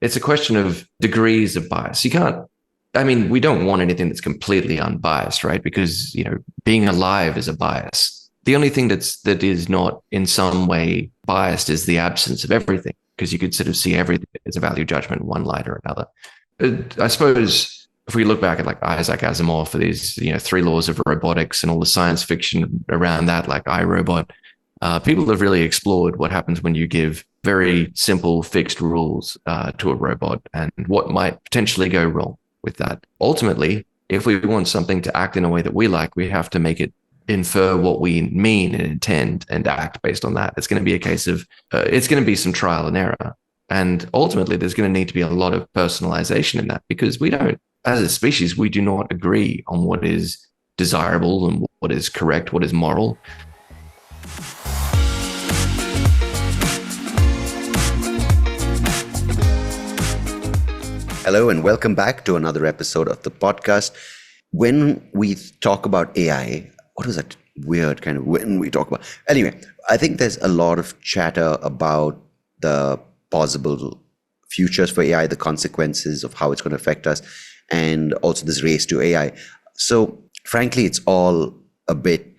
it's a question of degrees of bias. You can't, I mean, we don't want anything that's completely unbiased, right? Because, being alive is a bias. The only thing that is not in some way biased is the absence of everything, because you could sort of see everything as a value judgment in one light or another. I suppose if we look back at like Isaac Asimov for these, three laws of robotics and all the science fiction around that, like iRobot, people have really explored what happens when you give very simple fixed rules to a robot and what might potentially go wrong with that. Ultimately, if we want something to act in a way that we like, we have to make it infer what we mean and intend and act based on that. It's going to be a case of, it's going to be some trial and error. And ultimately, there's going to need to be a lot of personalization in that, because we don't, as a species, we do not agree on what is desirable and what is correct, what is moral. Hello and welcome back to another episode of the podcast. When we talk about AI, what is that weird kind of when we talk about? Anyway, I think there's a lot of chatter about the possible futures for AI, the consequences of how it's going to affect us, and also this race to AI. So frankly, it's all a bit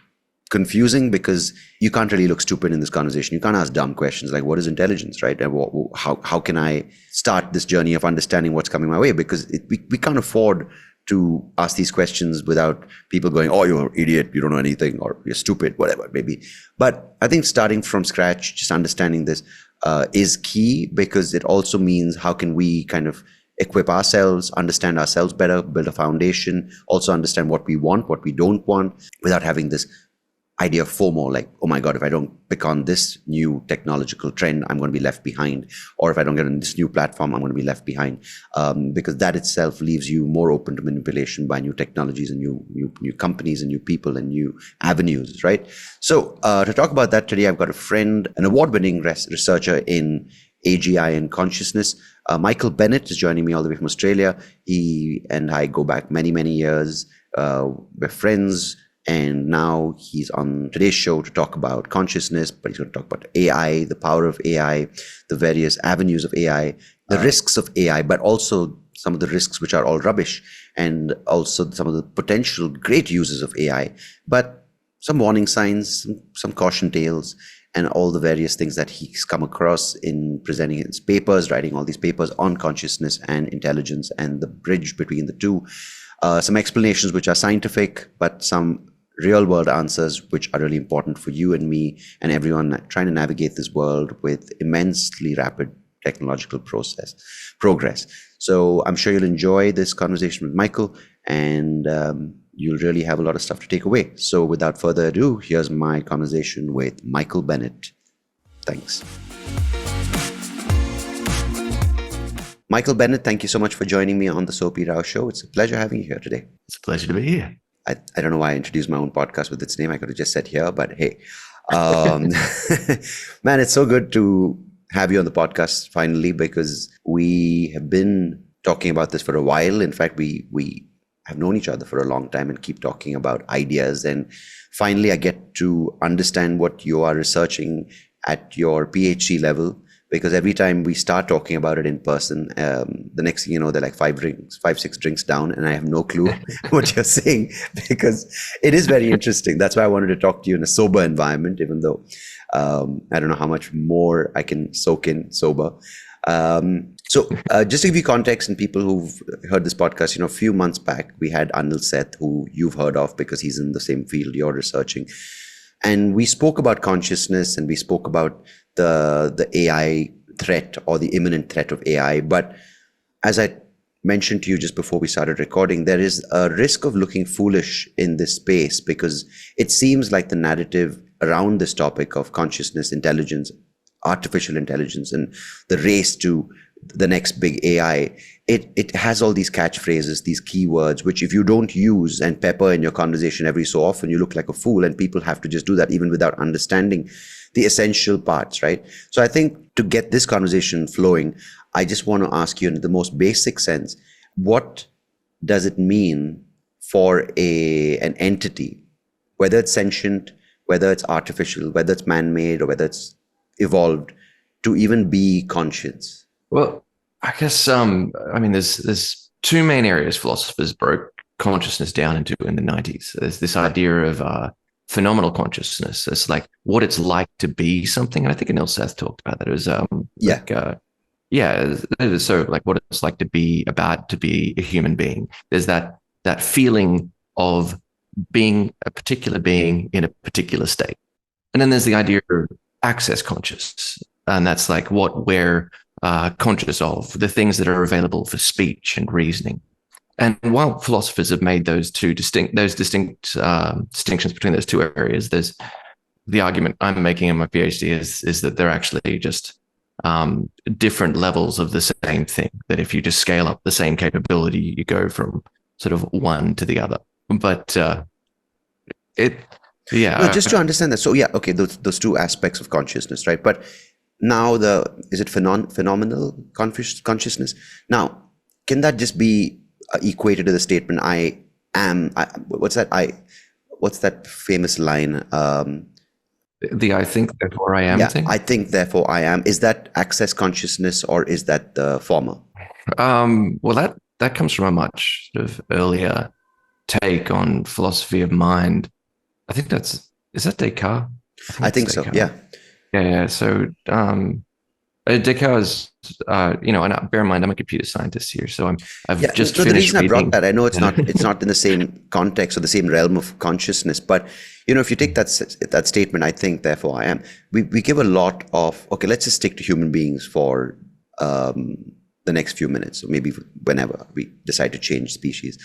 confusing because you can't really look stupid in this conversation. You can't ask dumb questions like, what is intelligence, right? And how can I start this journey of understanding what's coming my way? Because we can't afford to ask these questions without people going, oh, you're an idiot, you don't know anything, or you're stupid, whatever it may be. But I think starting from scratch, just understanding this is key, because it also means how can we kind of equip ourselves, understand ourselves better, build a foundation, also understand what we want, what we don't want, without having this idea of FOMO, like, oh my God, if I don't pick on this new technological trend, I'm going to be left behind. Or if I don't get on this new platform, I'm going to be left behind. Because that itself leaves you more open to manipulation by new technologies and new companies and new people and new avenues, right? So to talk about that today, I've got a friend, an award-winning researcher in AGI and consciousness. Michael Bennett is joining me all the way from Australia. He and I go back many, many years. We're friends. And now he's on today's show to talk about consciousness, but he's going to talk about AI, the power of AI, the various avenues of AI, the risks of AI, but also some of the risks which are all rubbish, and also some of the potential great uses of AI, but some warning signs, some caution tales, and all the various things that he's come across in presenting his papers, writing all these papers on consciousness and intelligence and the bridge between the two. Some explanations which are scientific, but some real world answers which are really important for you and me and everyone trying to navigate this world with immensely rapid technological progress. So I'm sure you'll enjoy this conversation with Michael, and you'll really have a lot of stuff to take away. So without further ado, here's my conversation with Michael Bennett. Thanks. Michael Bennett, thank you so much for joining me on the SoapyRao show. It's a pleasure having you here today. It's a pleasure to be here. I don't know why I introduced my own podcast with its name. I could have just said here, but hey, man, it's so good to have you on the podcast finally, because we have been talking about this for a while. In fact, we have known each other for a long time and keep talking about ideas. And finally, I get to understand what you are researching at your PhD level. Because every time we start talking about it in person, the next thing you know, they're like 5-6 drinks down, and I have no clue what you're saying, because it is very interesting. That's why I wanted to talk to you in a sober environment, even though I don't know how much more I can soak in sober. So just to give you context and people who've heard this podcast, a few months back, we had Anil Seth, who you've heard of because he's in the same field you're researching. And we spoke about consciousness, and we spoke about the AI threat, or the imminent threat of AI. But as I mentioned to you just before we started recording, there is a risk of looking foolish in this space, because it seems like the narrative around this topic of consciousness, intelligence, artificial intelligence, and the race to the next big AI, it has all these catchphrases, these keywords, which if you don't use and pepper in your conversation every so often, you look like a fool, and people have to just do that even without understanding the essential parts, right? So I think to get this conversation flowing, I just want to ask you in the most basic sense, what does it mean for an entity, whether it's sentient, whether it's artificial, whether it's man-made, or whether it's evolved, to even be conscious? Well, I guess I mean there's two main areas philosophers broke consciousness down into in the 90s. There's this idea of phenomenal consciousness. It's like what it's like to be something. And I think Anil Seth talked about that. It was Yeah. like yeah, so like what it's like to be a human being. There's that feeling of being a particular being in a particular state. And then there's the idea of access conscious. And that's like what we're conscious of, the things that are available for speech and reasoning. And while philosophers have made those distinct distinctions between those two areas, there's the argument I'm making in my PhD is that they're actually just different levels of the same thing. That if you just scale up the same capability, you go from sort of one to the other. But No, just to understand that. So yeah, okay, those two aspects of consciousness, right? But now is it phenomenal consciousness? Now, can that just be equated to the statement I am? What's that famous line? The I think therefore I am thing. I think therefore I am. Is that access consciousness or is that the former? Well, that comes from a much sort of earlier take on philosophy of mind. I think is that Descartes? I think so. Yeah. Yeah. So Descartes, and bear in mind I'm a computer scientist here, so I've just finished. The reason I brought that, I know it's Yeah. not in the same context or the same realm of consciousness, but if you take that statement, I think therefore I am. We give a lot of let's just stick to human beings for the next few minutes, or maybe whenever we decide to change species.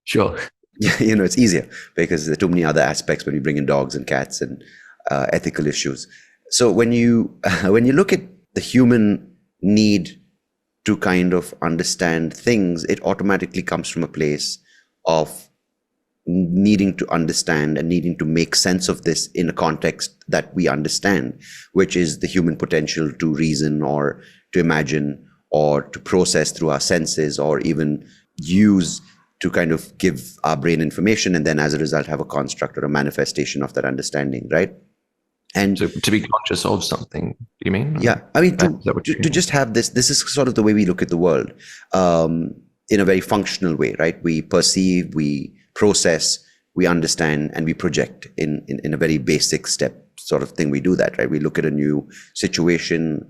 Sure. It's easier because there are too many other aspects when we bring in dogs and cats and ethical issues. So when you look at the human need to kind of understand things, it automatically comes from a place of needing to understand and needing to make sense of this in a context that we understand, which is the human potential to reason or to imagine or to process through our senses or even use to kind of give our brain information and then as a result have a construct or a manifestation of that understanding, right? And so to be conscious of something, you mean? Yeah, I mean to just have this is sort of the way we look at the world in a very functional way, right? We perceive, we process, we understand, and we project in a very basic step sort of thing. We do that, right? We look at a new situation,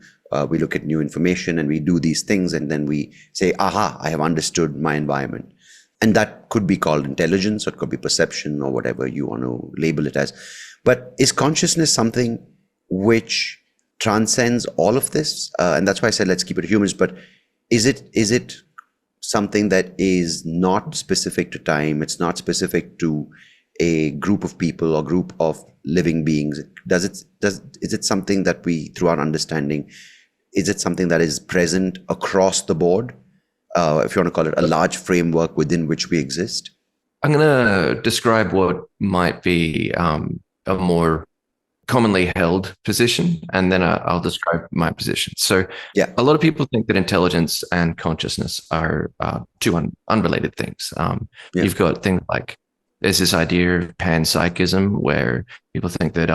we look at new information, and we do these things, and then we say, aha, I have understood my environment. And that could be called intelligence, or it could be perception, or whatever you want to label it as. But is consciousness something which transcends all of this? And that's why I said let's keep it humans. But is it something that is not specific to time? It's not specific to a group of people or group of living beings. Is it something that we, through our understanding, is it something that is present across the board? If you want to call it a large framework within which we exist? I'm going to describe what might be a more commonly held position, and then I'll describe my position. So yeah, a lot of people think that intelligence and consciousness are two unrelated things. You've got things like there's this idea of panpsychism where people think that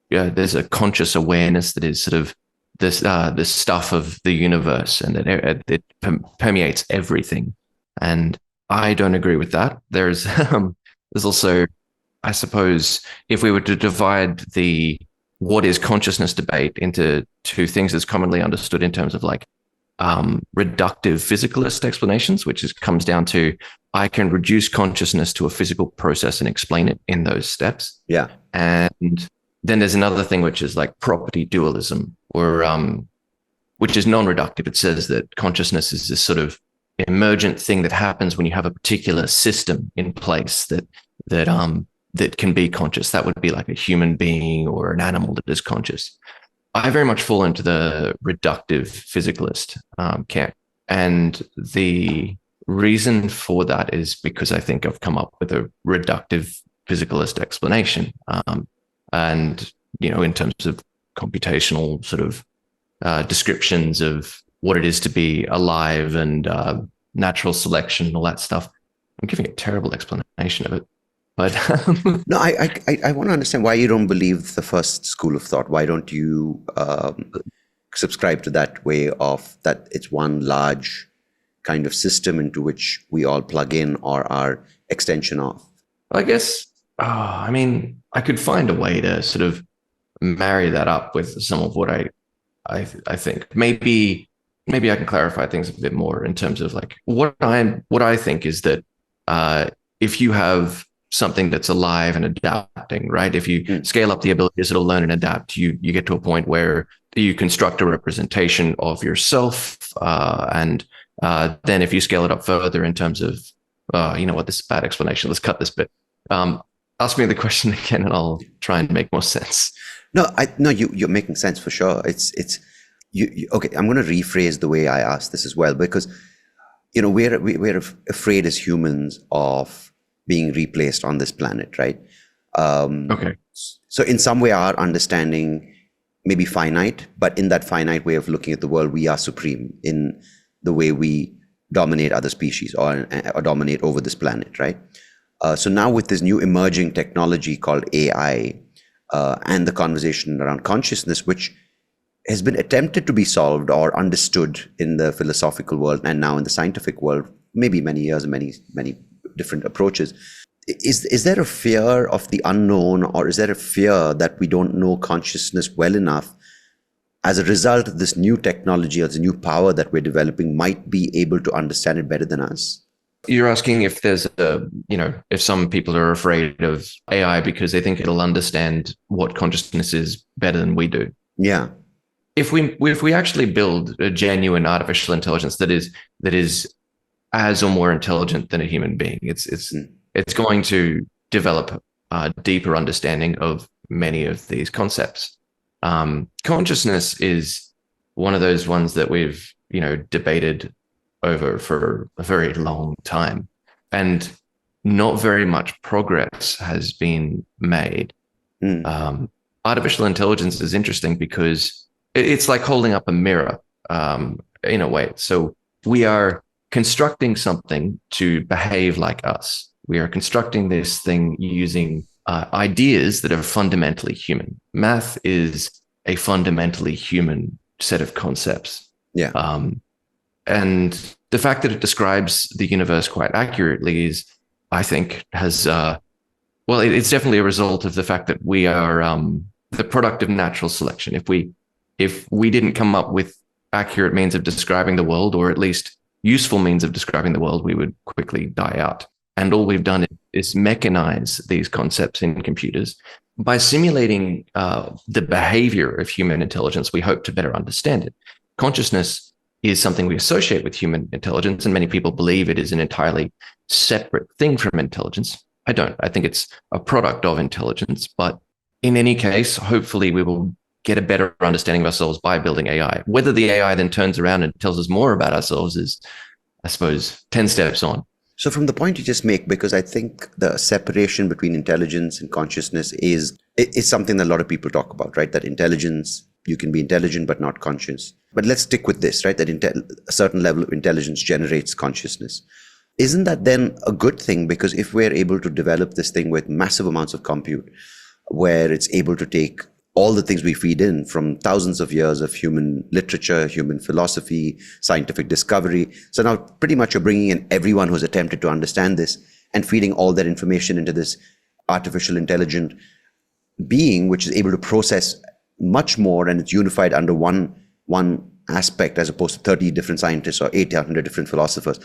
there's a conscious awareness that is sort of this stuff of the universe and that it permeates everything. And I don't agree with that. There's also, I suppose, if we were to divide the what is consciousness debate into two things that's commonly understood in terms of like reductive physicalist explanations, which comes down to I can reduce consciousness to a physical process and explain it in those steps. Yeah. And then there's another thing which is like property dualism, or which is non-reductive. It says that consciousness is this sort of emergent thing that happens when you have a particular system in place that can be conscious. That would be like a human being or an animal that is conscious. I very much fall into the reductive physicalist camp. And the reason for that is because I think I've come up with a reductive physicalist explanation. And, in terms of computational sort of descriptions of what it is to be alive and natural selection and all that stuff, I'm giving a terrible explanation of it. But no, I want to understand why you don't believe the first school of thought. Why don't you subscribe to that way of that it's one large kind of system into which we all plug in or are extension of? I guess, I mean, I could find a way to sort of marry that up with some of what I think. Maybe I can clarify things a bit more in terms of like what I think is that if you have something that's alive and adapting, right? If you scale up the ability to sort of learn and adapt, you get to a point where you construct a representation of yourself, and then if you scale it up further in terms of, you know what, this is a bad explanation. Let's cut this bit. Ask me the question again, and I'll try and make more sense. No, you're making sense for sure. Okay. I'm going to rephrase the way I asked this as well, because we're afraid as humans of being replaced on this planet, right? Okay. So in some way, our understanding may be finite, but in that finite way of looking at the world, we are supreme in the way we dominate other species or dominate over this planet, right? So now with this new emerging technology called AI, and the conversation around consciousness, which has been attempted to be solved or understood in the philosophical world and now in the scientific world, maybe many years and many different approaches. Is there a fear of the unknown, or is there a fear that we don't know consciousness well enough as a result of this new technology or the new power that we're developing might be able to understand it better than us? You're asking if there's if some people are afraid of AI because they think it'll understand what consciousness is better than we do. Yeah. If we actually build a genuine artificial intelligence that is as or more intelligent than a human being, it's going to develop a deeper understanding of many of these concepts. Consciousness is one of those ones that we've debated over for a very long time, and not very much progress has been made. Artificial intelligence is interesting because it's like holding up a mirror, in a way. So we are constructing something to behave like us. We are constructing this thing using ideas that are fundamentally human. Math is a fundamentally human set of concepts. Yeah. And the fact that it describes the universe quite accurately is, I think, it's definitely a result of the fact that we are the product of natural selection. If we didn't come up with accurate means of describing the world, or at least useful means of describing the world, we would quickly die out. And all we've done is mechanize these concepts in computers. By simulating the behavior of human intelligence, we hope to better understand it. Consciousness is something we associate with human intelligence, and many people believe it is an entirely separate thing from intelligence. I don't. I think it's a product of intelligence. But in any case, hopefully we will get a better understanding of ourselves by building AI. Whether the AI then turns around and tells us more about ourselves is, I suppose, 10 steps on. So from the point you just make, because I think the separation between intelligence and consciousness is something that a lot of people talk about, right? That intelligence, you can be intelligent but not conscious. But let's stick with this, right? That a certain level of intelligence generates consciousness. Isn't that then a good thing? Because if we're able to develop this thing with massive amounts of compute, where it's able to take all the things we feed in from thousands of years of human literature, human philosophy, scientific discovery. So now pretty much you're bringing in everyone who's attempted to understand this and feeding all that information into this artificial intelligent being, which is able to process much more, and it's unified under one aspect as opposed to 30 different scientists or 800 different philosophers.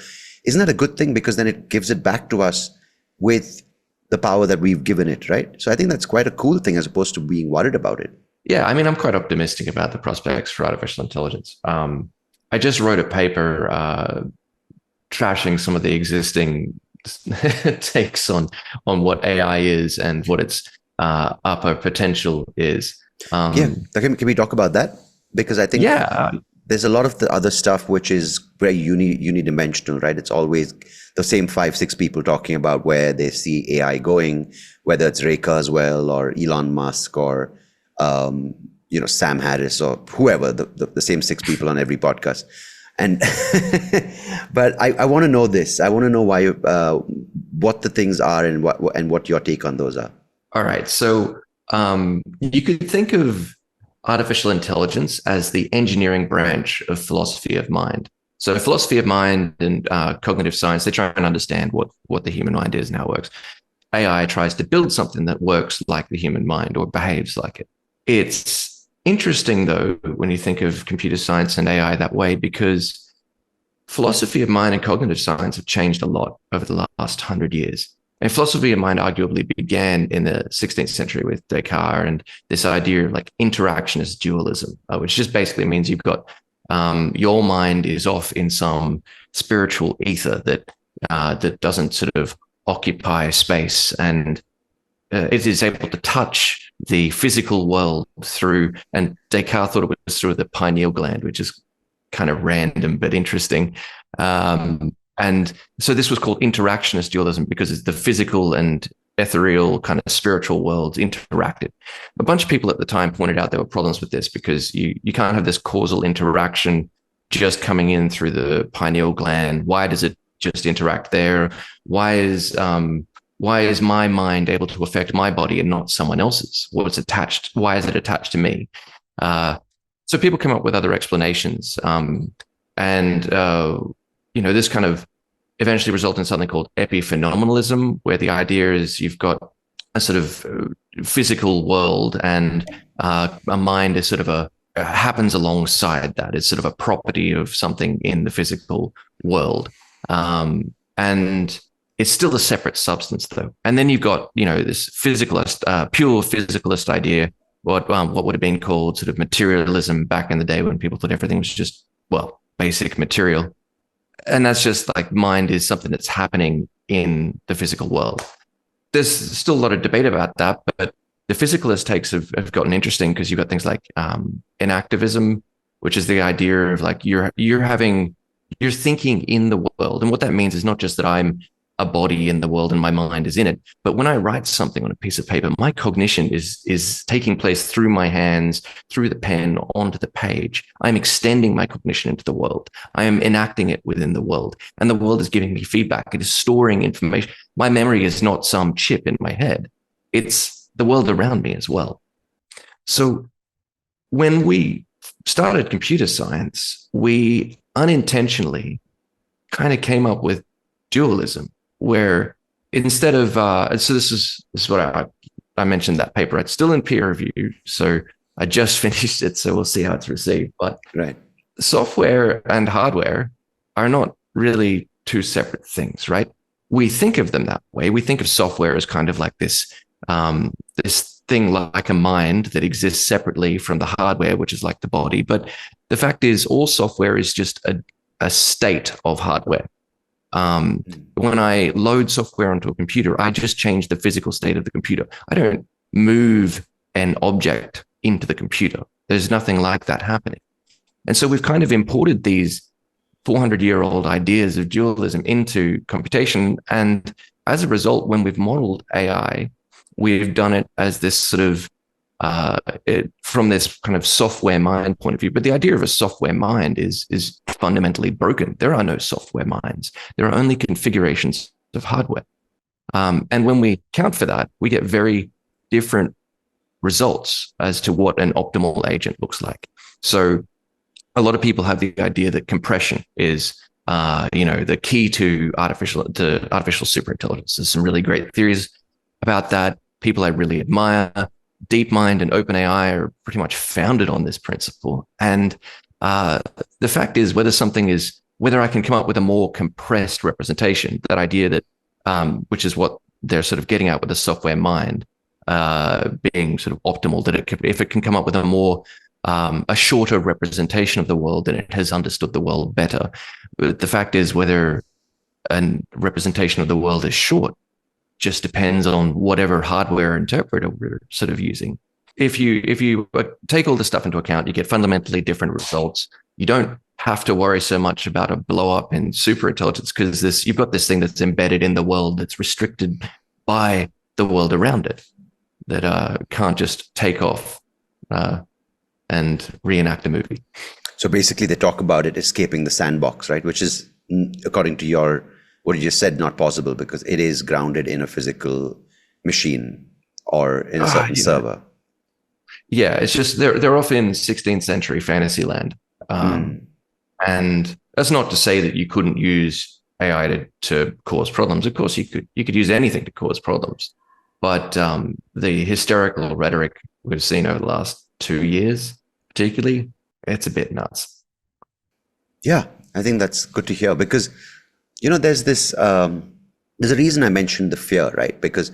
Isn't that a good thing? Because then it gives it back to us with the power that we've given it, right? So I think that's quite a cool thing as opposed to being worried about it. Yeah, I mean, I'm quite optimistic about the prospects for artificial intelligence. I just wrote a paper trashing some of the existing takes on what AI is and what its upper potential is. Can we talk about that? Because I think there's a lot of the other stuff which is very unidimensional, right? It's always the same 5-6 people talking about where they see AI going, whether it's Ray Kurzweil or Elon Musk or Sam Harris or whoever, the same 6 people on every podcast. And but I want to know this. I want to know why what the things are and what your take on those are. All right. So you could think of artificial intelligence as the engineering branch of philosophy of mind. So philosophy of mind and cognitive science, they try and understand what the human mind is and how it works. AI tries to build something that works like the human mind or behaves like it. It's interesting, though, when you think of computer science and AI that way, because philosophy of mind and cognitive science have changed a lot over the last 100 years. And philosophy of mind arguably began in the 16th century with Descartes and this idea of like interactionist dualism, which just basically means you've got your mind is off in some spiritual ether that doesn't sort of occupy space, and it is able to touch the physical world through, and Descartes thought it was through the pineal gland, which is kind of random but interesting. And so this was called interactionist dualism because the physical and ethereal kind of spiritual worlds interacted. A bunch of people at the time pointed out there were problems with this because you can't have this causal interaction just coming in through the pineal gland. Why does it just interact there? Why is my mind able to affect my body and not someone else's? What's attached? Why is it attached to me? So people come up with other explanations, this kind of eventually result in something called epiphenomenalism, where the idea is you've got a sort of physical world and a mind is sort of happens alongside that. It's sort of a property of something in the physical world. And it's still a separate substance, though. And then you've got, this physicalist, pure physicalist idea, what would have been called sort of materialism back in the day when people thought everything was just, basic material. And that's just like mind is something that's happening in the physical world. There's still a lot of debate about that, but the physicalist takes have gotten interesting because you've got things like inactivism, which is the idea of like you're thinking in the world. And what that means is not just that I'm a body in the world and my mind is in it, but when I write something on a piece of paper, my cognition is taking place through my hands, through the pen, onto the page. I'm extending my cognition into the world. I am enacting it within the world, and the world is giving me feedback. It is storing information. My memory is not some chip in my head. It's the world around me as well. So when we started computer science, we unintentionally kind of came up with dualism, where instead of so this is what I mentioned that paper. It's still in peer review, so I just finished it, so we'll see how it's received. But right, software and hardware are not really two separate things, right? We think of them that way. We think of software as kind of like this thing like a mind that exists separately from the hardware, which is like the body. But the fact is, all software is just a state of hardware. When I load software onto a computer, I just change the physical state of the computer. I don't move an object into the computer. There's nothing like that happening. And so we've kind of imported these 400-year-old ideas of dualism into computation. And as a result, when we've modeled AI, we've done it as this sort of from this kind of software mind point of view. But the idea of a software mind is fundamentally broken. There are no software minds. There are only configurations of hardware. And when we account for that, we get very different results as to what an optimal agent looks like. So a lot of people have the idea that compression is the key to artificial superintelligence. There's some really great theories about that. People I really admire, DeepMind and OpenAI, are pretty much founded on this principle. And the fact is, whether I can come up with a more compressed representation, that idea that, which is what they're sort of getting at with the software mind being sort of optimal, that if it can come up with a shorter representation of the world, then it has understood the world better. But the fact is, whether a representation of the world is short just depends on whatever hardware interpreter we're sort of using. If you take all this stuff into account, you get fundamentally different results. You don't have to worry so much about a blow up in superintelligence because you've got this thing that's embedded in the world that's restricted by the world around it, that can't just take off and reenact a movie. So basically they talk about it escaping the sandbox, right? Which is, according to what you just said, not possible because it is grounded in a physical machine or in a certain server. Yeah, it's just they're off in 16th century fantasy land. Mm. And that's not to say that you couldn't use AI to cause problems. Of course, you could use anything to cause problems, but the hysterical rhetoric we've seen over the last 2 years, particularly, it's a bit nuts. Yeah, I think that's good to hear because, there's this, there's a reason I mentioned the fear, right? Because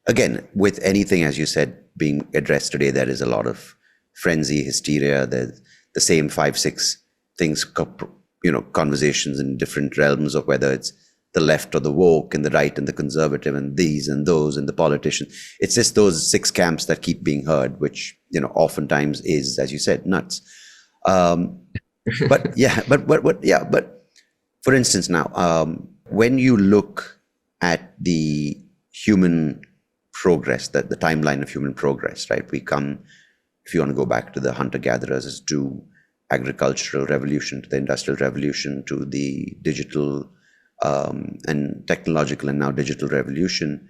again, with anything, as you said, being addressed today, there is a lot of frenzy, hysteria. There's the same 5, 6 things, conversations in different realms of whether it's the left or the woke and the right and the conservative and these and those and the politicians. It's just those 6 camps that keep being heard, which, oftentimes is, as you said, nuts. But yeah, but for instance, now, when you look at the human progress, that the timeline of human progress, right? We come, if you want to go back to the hunter-gatherers, to agricultural revolution, to the industrial revolution, to the digital and technological and now digital revolution,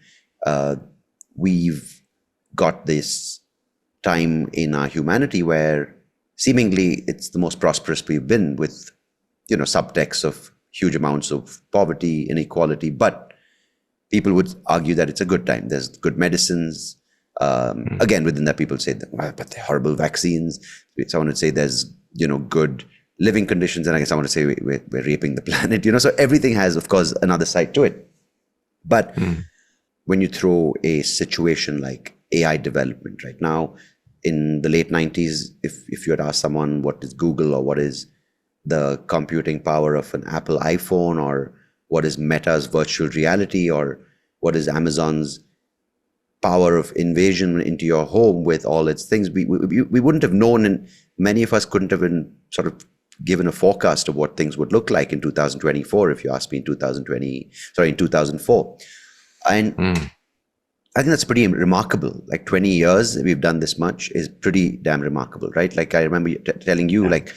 we've got this time in our humanity where seemingly it's the most prosperous we've been, with subtext of huge amounts of poverty, inequality, but people would argue that it's a good time. There's good medicines. Again, within that, people say that, well, but they're horrible vaccines. Someone would say there's good living conditions, and I guess someone would say we're raping the planet. So everything has, of course, another side to it. But when you throw a situation like AI development right now, in the late 90s, if you had asked someone what is Google, or what is the computing power of an Apple iPhone, or what is Meta's virtual reality, or what is Amazon's power of invasion into your home with all its things, we wouldn't have known, and many of us couldn't have been sort of given a forecast of what things would look like in 2024 if you asked me in 2004. And I think that's pretty remarkable. Like 20 years we've done this much is pretty damn remarkable, right? Like I remember telling you, like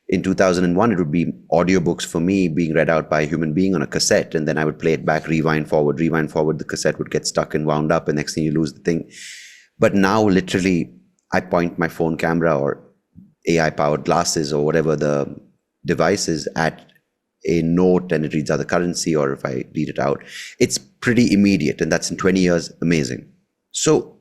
in 2001, it would be audiobooks for me being read out by a human being on a cassette, and then I would play it back, rewind forward. The cassette would get stuck and wound up, and next thing you lose the thing. But now literally I point my phone camera or AI powered glasses or whatever the device is at a note, and it reads out the currency, or if I read it out, it's pretty immediate, and that's in 20 years. Amazing. So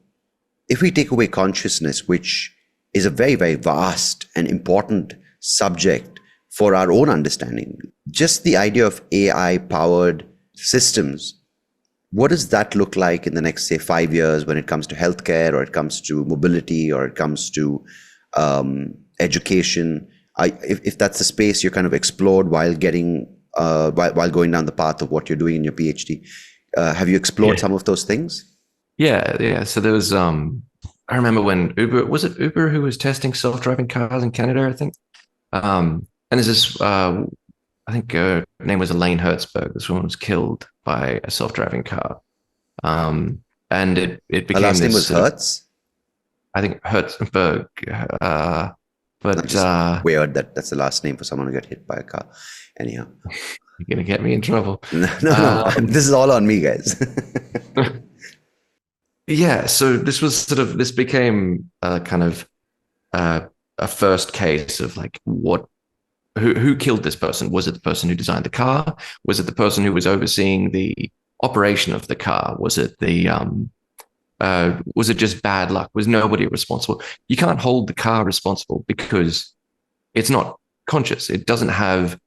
if we take away consciousness, which is a very, very vast and important subject for our own understanding, just the idea of AI powered systems, what does that look like in the next, say, 5 years when it comes to healthcare, or it comes to mobility, or it comes to education? If that's a space you kind of explored while getting while going down the path of what you're doing in your PhD, have you explored some of those things? Yeah. So there was I remember when Uber who was testing self-driving cars in Canada, I think. And there's this I think her name was Elaine Hertzberg. This woman was killed by a self-driving car. And it became, her last name was Hertz? I think Hertzberg. But just weird that that's the last name for someone who got hit by a car. Anyhow, you're gonna get me in trouble. No. This is all on me, guys. Yeah. So this became kind of a first case of like, who killed this person? Was it the person who designed the car? Was it the person who was overseeing the operation of the car? Was it was it just bad luck? Was nobody responsible? You can't hold the car responsible because it's not conscious. It doesn't have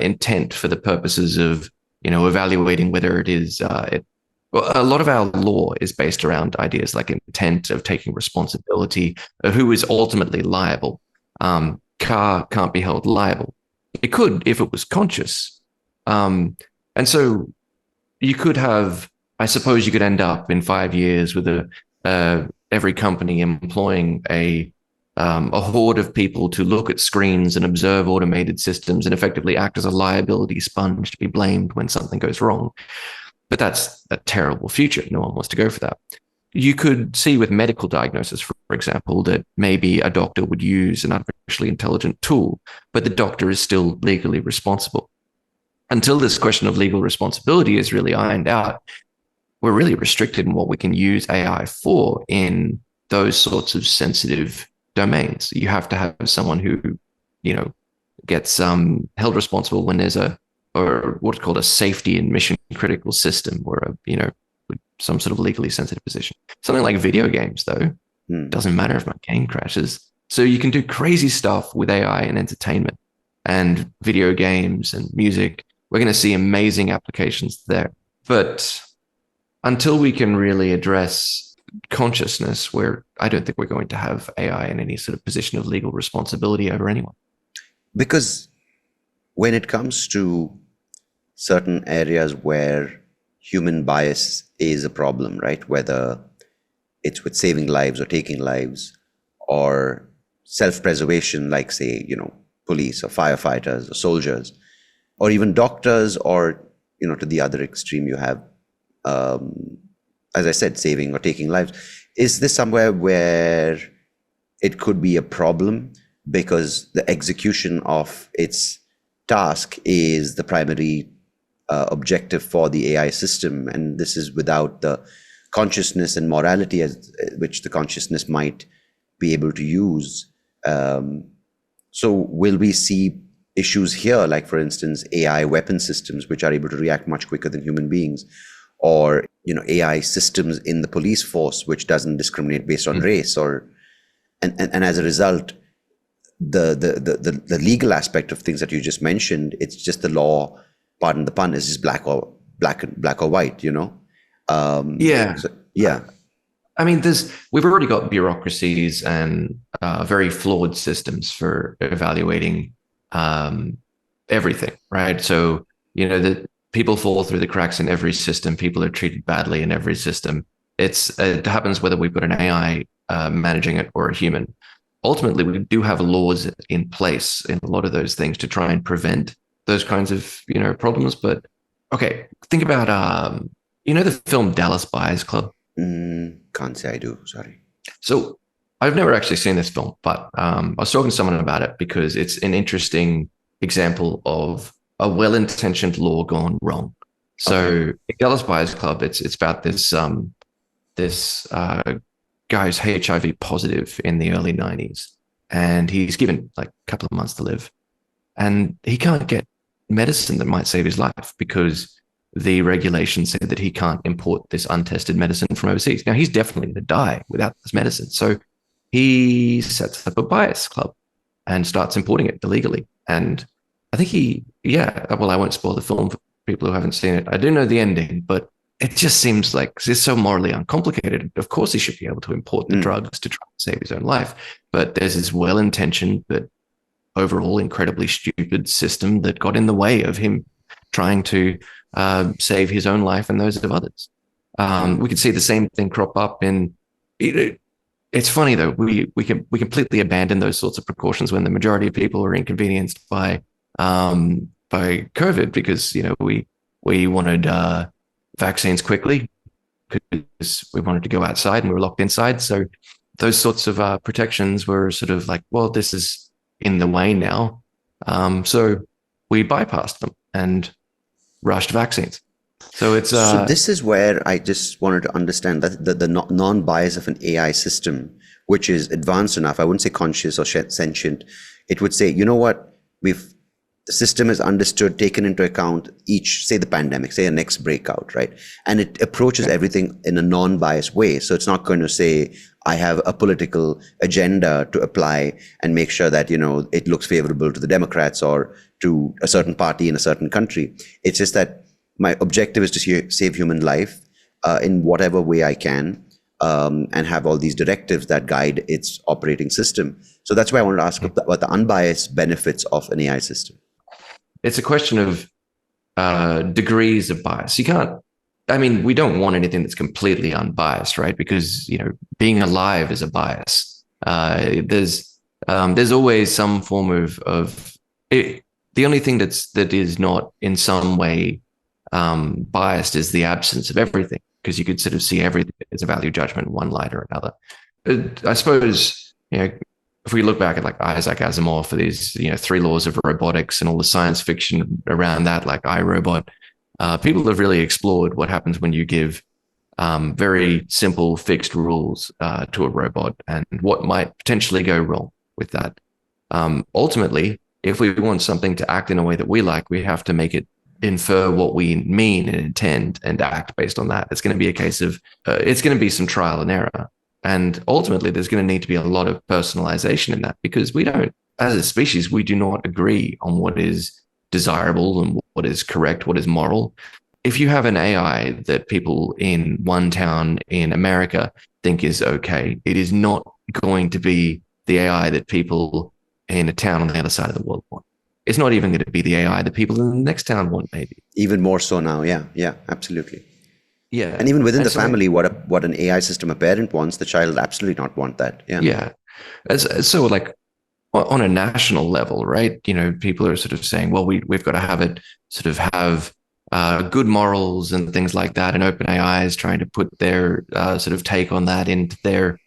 intent for the purposes of, evaluating whether it is. Well, a lot of our law is based around ideas like intent, of taking responsibility, of who is ultimately liable. Car can't be held liable. It could if it was conscious. And so you could have, I suppose you could end up in 5 years with every company employing a horde of people to look at screens and observe automated systems and effectively act as a liability sponge to be blamed when something goes wrong. But that's a terrible future. No one wants to go for that. You could see with medical diagnosis, for example, that maybe a doctor would use an artificially intelligent tool, but the doctor is still legally responsible. Until this question of legal responsibility is really ironed out, we're really restricted in what we can use AI for in those sorts of sensitive domains. You have to have someone who, gets held responsible when there's or what's called a safety and mission critical system, or some sort of legally sensitive position. Something like video games, though, doesn't matter if my game crashes. So you can do crazy stuff with AI and entertainment and video games and music. We're going to see amazing applications there. But until we can really address consciousness, where I don't think we're going to have AI in any sort of position of legal responsibility over anyone. Because when it comes to certain areas where human bias is a problem, right? Whether it's with saving lives or taking lives, or self-preservation, like say, police or firefighters or soldiers, or even doctors, or, to the other extreme, you have, as I said, saving or taking lives. Is this somewhere where it could be a problem because the execution of its task is the primary objective for the AI system, and this is without the consciousness and morality which the consciousness might be able to use? So will we see issues here, like for instance AI weapon systems which are able to react much quicker than human beings, or AI systems in the police force which doesn't discriminate based on race, or and as a result the legal aspect of things that you just mentioned, it's just the law, pardon the pun, is just black or white, Yeah. So, yeah. I mean, we've already got bureaucracies and very flawed systems for evaluating everything, right? So, the people fall through the cracks in every system. People are treated badly in every system. It happens whether we've got an AI managing it or a human. Ultimately, we do have laws in place in a lot of those things to try and prevent those kinds of problems. But okay, think about the film Dallas Buyers Club. Can't say I do, sorry. So I've never actually seen this film, but I was talking to someone about it because it's an interesting example of a well-intentioned law gone wrong. So in Dallas Buyers Club, it's about this guy's HIV positive in the early 90s, and he's given like a couple of months to live, and he can't get medicine that might save his life because the regulations say that he can't import this untested medicine from overseas. Now, he's definitely going to die without this medicine. So he sets up a bias club and starts importing it illegally. And I think I won't spoil the film for people who haven't seen it. I do know the ending, but it just seems like it's so morally uncomplicated. Of course, he should be able to import the drugs to try and save his own life. But there's this well-intentioned but overall incredibly stupid system that got in the way of him trying to save his own life and those of others. We could see the same thing crop up in. It's funny though. We completely abandon those sorts of precautions when the majority of people are inconvenienced by COVID because we wanted vaccines quickly because we wanted to go outside and we were locked inside. So those sorts of protections were sort of like, well, this is in the way now. So we bypassed them and rushed vaccines. So it's so this is where I just wanted to understand that the non-bias of an AI system, which is advanced enough, I wouldn't say conscious or sentient, it would say, you know what, the system has understood, taken into account each, say the pandemic, say a next breakout, right? And it approaches everything in a non-biased way. So it's not going to say, I have a political agenda to apply and make sure that, it looks favorable to the Democrats or to a certain party in a certain country. It's just that my objective is to save human life in whatever way I can, and have all these directives that guide its operating system. So that's why I wanted to ask about the unbiased benefits of an AI system. It's a question of degrees of bias. We don't want anything that's completely unbiased, right? Because, being alive is a bias. There's always some form of it. The only thing that is not in some way biased is the absence of everything, because you could sort of see everything as a value judgment in one light or another. I suppose, if we look back at like Isaac Asimov for these, 3 laws of robotics and all the science fiction around that, like iRobot, people have really explored what happens when you give very simple fixed rules to a robot, and what might potentially go wrong with that. Ultimately, if we want something to act in a way that we like, we have to make it infer what we mean and intend and act based on that. It's going to be a case of, it's going to be some trial and error. And ultimately, there's going to need to be a lot of personalization in that, because we don't, as a species, we do not agree on what is desirable and what is correct, what is moral. If you have an AI that people in one town in America think is okay, it is not going to be the AI that people in a town on the other side of the world want. It's not even going to be the AI that people in the next town want, maybe. Even more so now. Yeah, absolutely. Yeah. And even within the family, what an AI system a parent wants, the child will absolutely not want that. Yeah. Yeah. So like on a national level, right? People are sort of saying, well, we've got to have it sort of have good morals and things like that. And OpenAI is trying to put their sort of take on that into their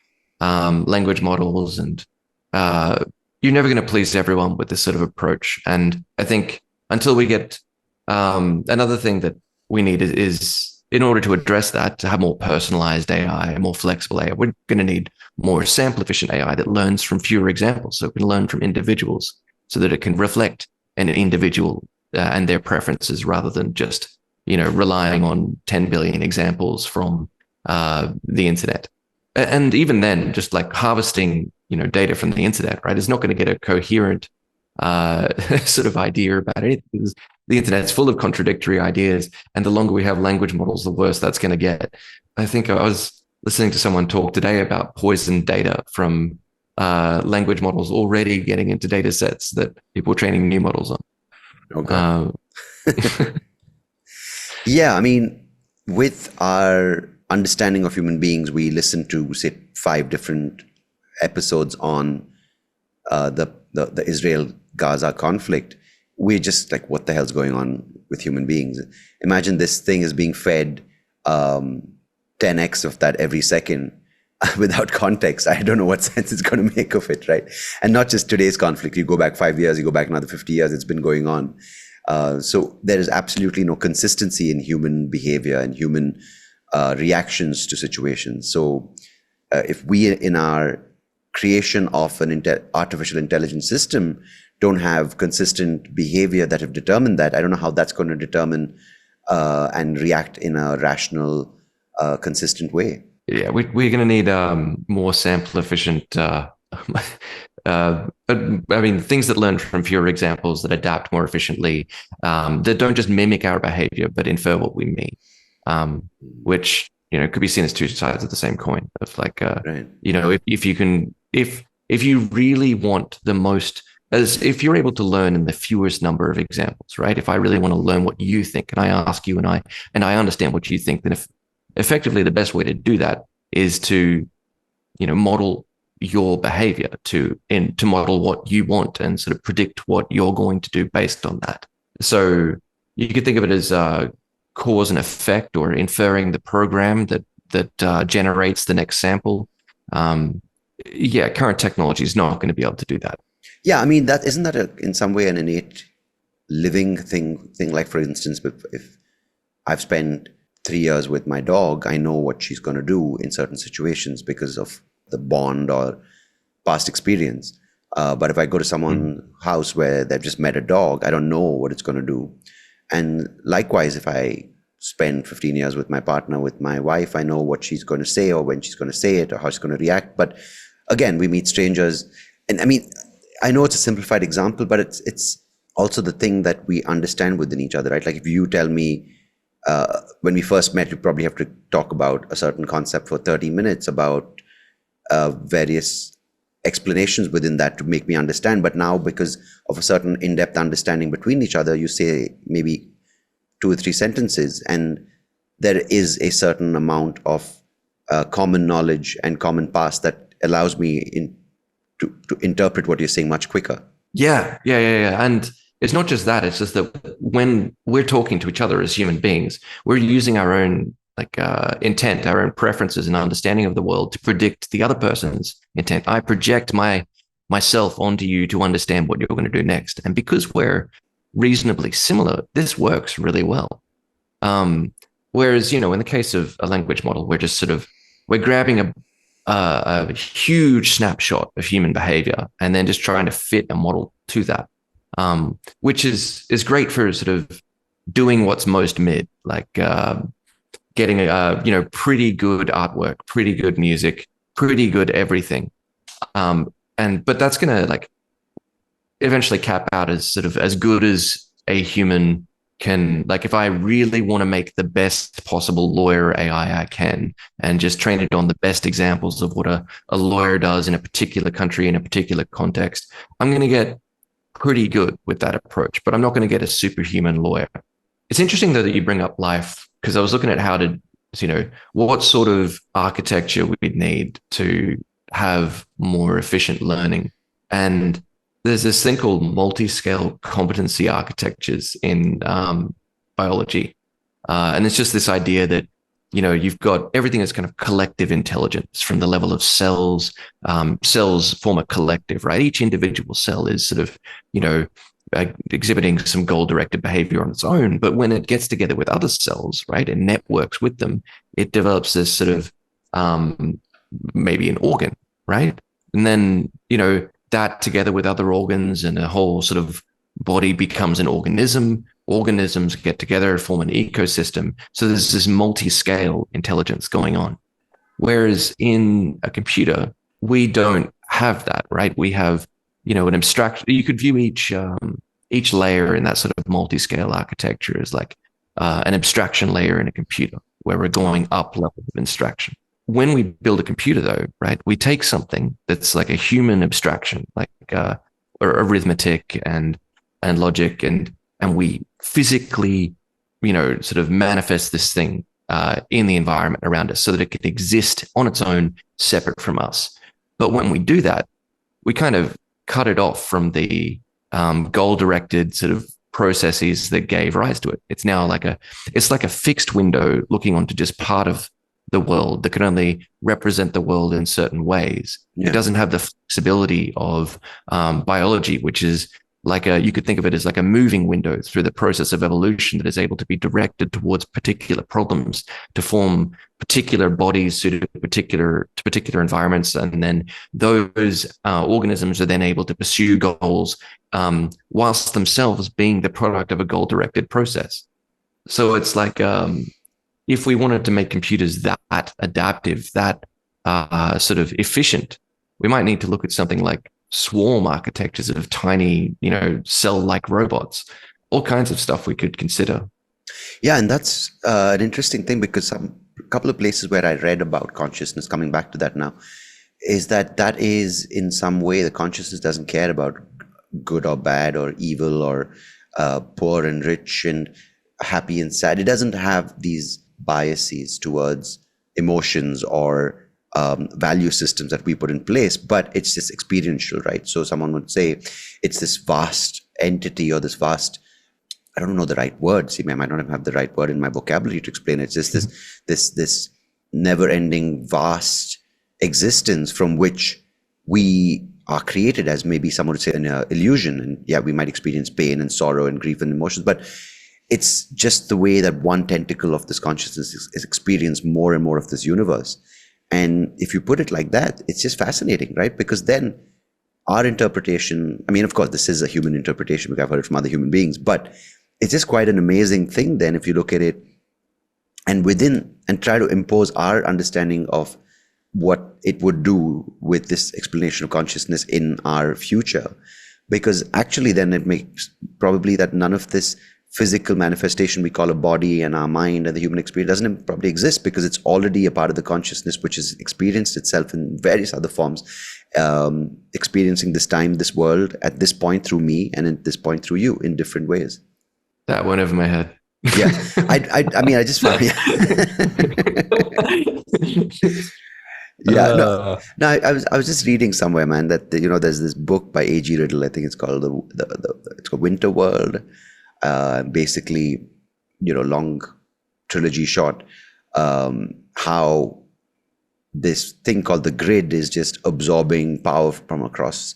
language models. And you're never going to please everyone with this sort of approach. And I think until we get another thing that we need is in order to address that, to have more personalized AI, more flexible AI, we're going to need more sample efficient AI that learns from fewer examples. So it can learn from individuals so that it can reflect an individual and their preferences, rather than just, relying on 10 billion examples from the internet. And even then, just like harvesting, data from the internet, right, is not going to get a coherent sort of idea about anything. Because the internet's full of contradictory ideas, and the longer we have language models, the worse that's going to get. I think I was listening to someone talk today about poisoned data from language models already getting into data sets that people are training new models on. Okay. Yeah, I mean, with our understanding of human beings, we listen to, say, 5 different episodes on the Israel-Gaza conflict. We're just like, what the hell's going on with human beings? Imagine this thing is being fed 10x of that every second without context. I don't know what sense it's going to make of it, right? And not just today's conflict. You go back 5 years, you go back another 50 years, it's been going on. So there is absolutely no consistency in human behavior and human reactions to situations. So if we, in our creation of an artificial intelligence system, don't have consistent behavior that have determined that, I don't know how that's going to determine and react in a rational, consistent way. Yeah, we're going to need more sample efficient, but I mean, things that learn from fewer examples, that adapt more efficiently, that don't just mimic our behavior, but infer what we mean, which, could be seen as two sides of the same coin. Of like, right. If you really want the most, as if you're able to learn in the fewest number of examples, right? If I really want to learn what you think, and I ask you, and I understand what you think, then effectively the best way to do that is to, model your behavior, to model what you want and sort of predict what you're going to do based on that. So you could think of it as cause and effect, or inferring the program that generates the next sample. Current technology is not going to be able to do that. Yeah, I mean, that isn't that in some way an innate living thing. Like, for instance, if I've spent 3 years with my dog, I know what she's going to do in certain situations because of the bond or past experience. But if I go to someone's house where they've just met a dog, I don't know what it's going to do. And likewise, if I spend 15 years with my partner, with my wife, I know what she's going to say, or when she's going to say it, or how she's going to react. But again, we meet strangers. And I mean, I know it's a simplified example, but it's also the thing that we understand within each other, right? Like, if you tell me, when we first met, you probably have to talk about a certain concept for 30 minutes about various explanations within that to make me understand. But now, because of a certain in-depth understanding between each other, you say maybe 2 or 3 sentences, and there is a certain amount of common knowledge and common past that allows me to interpret what you're saying much quicker. Yeah. And it's not just that. It's just that when we're talking to each other as human beings, we're using our own intent, our own preferences and understanding of the world to predict the other person's intent. I project myself onto you to understand what you're going to do next. And because we're reasonably similar, this works really well. Whereas, in the case of a language model, we're grabbing a huge snapshot of human behavior and then just trying to fit a model to that, which is great for sort of doing what's most mid, like getting pretty good artwork, pretty good music, pretty good everything. But that's gonna like eventually cap out as sort of as good as a human can. Like if I really want to make the best possible lawyer AI I can and just train it on the best examples of what a lawyer does in a particular country, in a particular context, I'm going to get pretty good with that approach, but I'm not going to get a superhuman lawyer. It's interesting though that you bring up life, because I was looking at how to, what sort of architecture we'd need to have more efficient learning. And there's this thing called multi-scale competency architectures in biology. And it's just this idea that, you've got everything that's kind of collective intelligence from the level of cells. Cells form a collective, right? Each individual cell is sort of, exhibiting some goal-directed behavior on its own. But when it gets together with other cells, right, and networks with them, it develops this sort of maybe an organ, right? And then, that together with other organs and a whole sort of body becomes an organism. Organisms get together, form an ecosystem. So there's this multi-scale intelligence going on. Whereas in a computer, we don't have that, right? We have, an abstraction. You could view each layer in that sort of multi-scale architecture as like an abstraction layer in a computer, where we're going up levels of abstraction. When we build a computer, though, right, we take something that's like a human abstraction, like or arithmetic and logic, and we physically, sort of manifest this thing in the environment around us so that it can exist on its own, separate from us. But when we do that, we kind of cut it off from the goal-directed sort of processes that gave rise to it. It's now like a fixed window looking onto just part of the world that can only represent the world in certain ways. Yeah. It doesn't have the flexibility of biology, which is like you could think of it as like a moving window through the process of evolution that is able to be directed towards particular problems, to form particular bodies suited to particular environments. And then those organisms are then able to pursue goals whilst themselves being the product of a goal-directed process. So it's like, if we wanted to make computers that adaptive, that sort of efficient, we might need to look at something like swarm architectures of tiny, cell-like robots, all kinds of stuff we could consider. Yeah, and that's an interesting thing, because a couple of places where I read about consciousness, coming back to that now, is that is in some way the consciousness doesn't care about good or bad or evil or poor and rich and happy and sad. It doesn't have these biases towards emotions or value systems that we put in place, but it's just experiential, right? So someone would say it's this vast entity or this vast, I don't know the right word. See, I might not have the right word in my vocabulary to explain it. It's just this never-ending vast existence from which we are created as, maybe someone would say, an illusion. And yeah, we might experience pain and sorrow and grief and emotions, but it's just the way that one tentacle of this consciousness is experienced more and more of this universe. And if you put it like that, it's just fascinating, right? Because then our interpretation, I mean, of course, this is a human interpretation, because I've heard it from other human beings, but it's just quite an amazing thing then if you look at it and try to impose our understanding of what it would do with this explanation of consciousness in our future. Because actually then it makes probably that none of this physical manifestation we call a body and our mind and the human experience doesn't probably exist, because it's already a part of the consciousness which has experienced itself in various other forms, experiencing this time, this world at this point through me and at this point through you in different ways. That went over my head. Yeah, I mean, I just found. Yeah, no, I was just reading somewhere, man, that there's this book by A.G. Riddle. I think it's called it's called Winter World. Basically, long trilogy short, how this thing called the grid is just absorbing power from across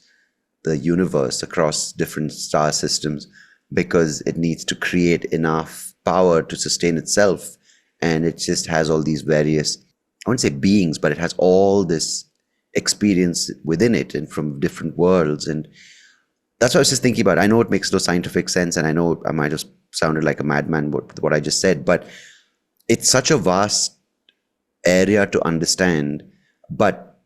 the universe, across different star systems, because it needs to create enough power to sustain itself and it just has all these various, I wouldn't say beings, but it has all this experience within it and from different worlds. And that's what I was just thinking about. I know it makes no scientific sense, and I know I might have sounded like a madman with what I just said, but it's such a vast area to understand. But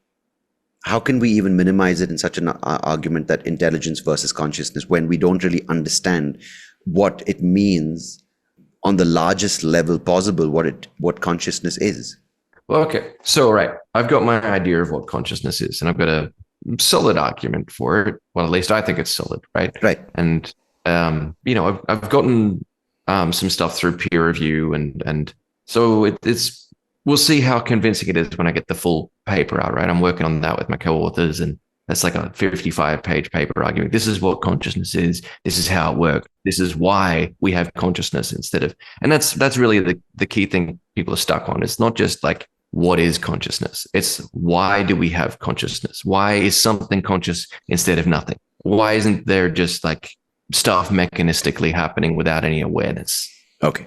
how can we even minimize it in such an argument that intelligence versus consciousness, when we don't really understand what it means on the largest level possible, what consciousness is? Well, okay. So, right. I've got my idea of what consciousness is, and I've got a solid argument for it. Well, at least I think it's solid, right? Right. And, I've gotten some stuff through peer review, and so it's, we'll see how convincing it is when I get the full paper out, right? I'm working on that with my co-authors, and that's like a 55-page paper arguing this is what consciousness is, this is how it works, this is why we have consciousness instead of, and that's really the key thing people are stuck on. It's not just like what is consciousness, it's why do we have consciousness? Why is something conscious instead of nothing? Why isn't there just like stuff mechanistically happening without any awareness? Okay.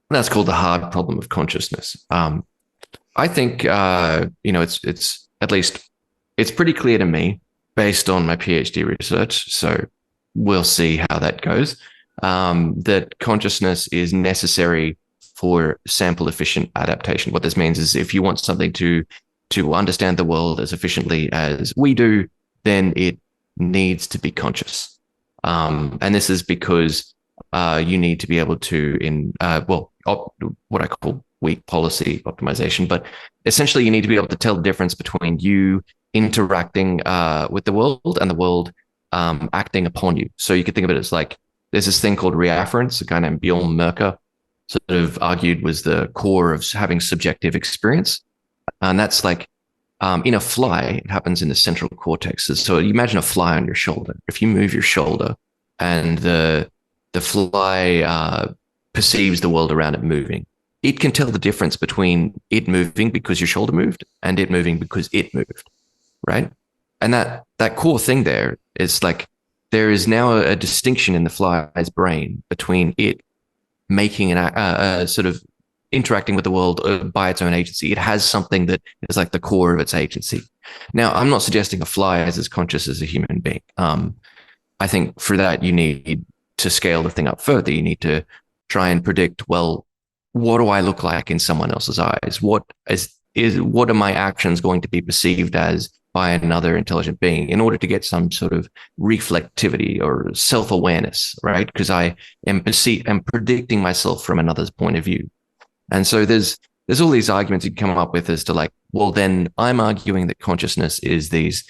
That's called the hard problem of consciousness. I think it's at least it's pretty clear to me based on my PhD research. So we'll see how that goes. That consciousness is necessary for sample efficient adaptation. What this means is if you want something to understand the world as efficiently as we do, then it needs to be conscious. And this is because you need to be able to, what I call weak policy optimization, but essentially you need to be able to tell the difference between you interacting with the world and the world acting upon you. So you could think of it as like, there's this thing called reafference. A guy named Bjorn Merker sort of argued was the core of having subjective experience. And that's like, in a fly, it happens in the central cortex. So you imagine a fly on your shoulder. If you move your shoulder and the fly perceives the world around it moving, it can tell the difference between it moving because your shoulder moved and it moving because it moved, right? And that core thing there is like, there is now a distinction in the fly's brain between it making a sort of interacting with the world by its own agency. It has something that is like the core of its agency. Now, I'm not suggesting a fly is as conscious as a human being. I think for that, you need to scale the thing up further. You need to try and predict, well, what do I look like in someone else's eyes? What are my actions going to be perceived as by another intelligent being in order to get some sort of reflectivity or self-awareness, right? Because I am predicting myself from another's point of view. And so there's all these arguments you can come up with as to like, well, then I'm arguing that consciousness is these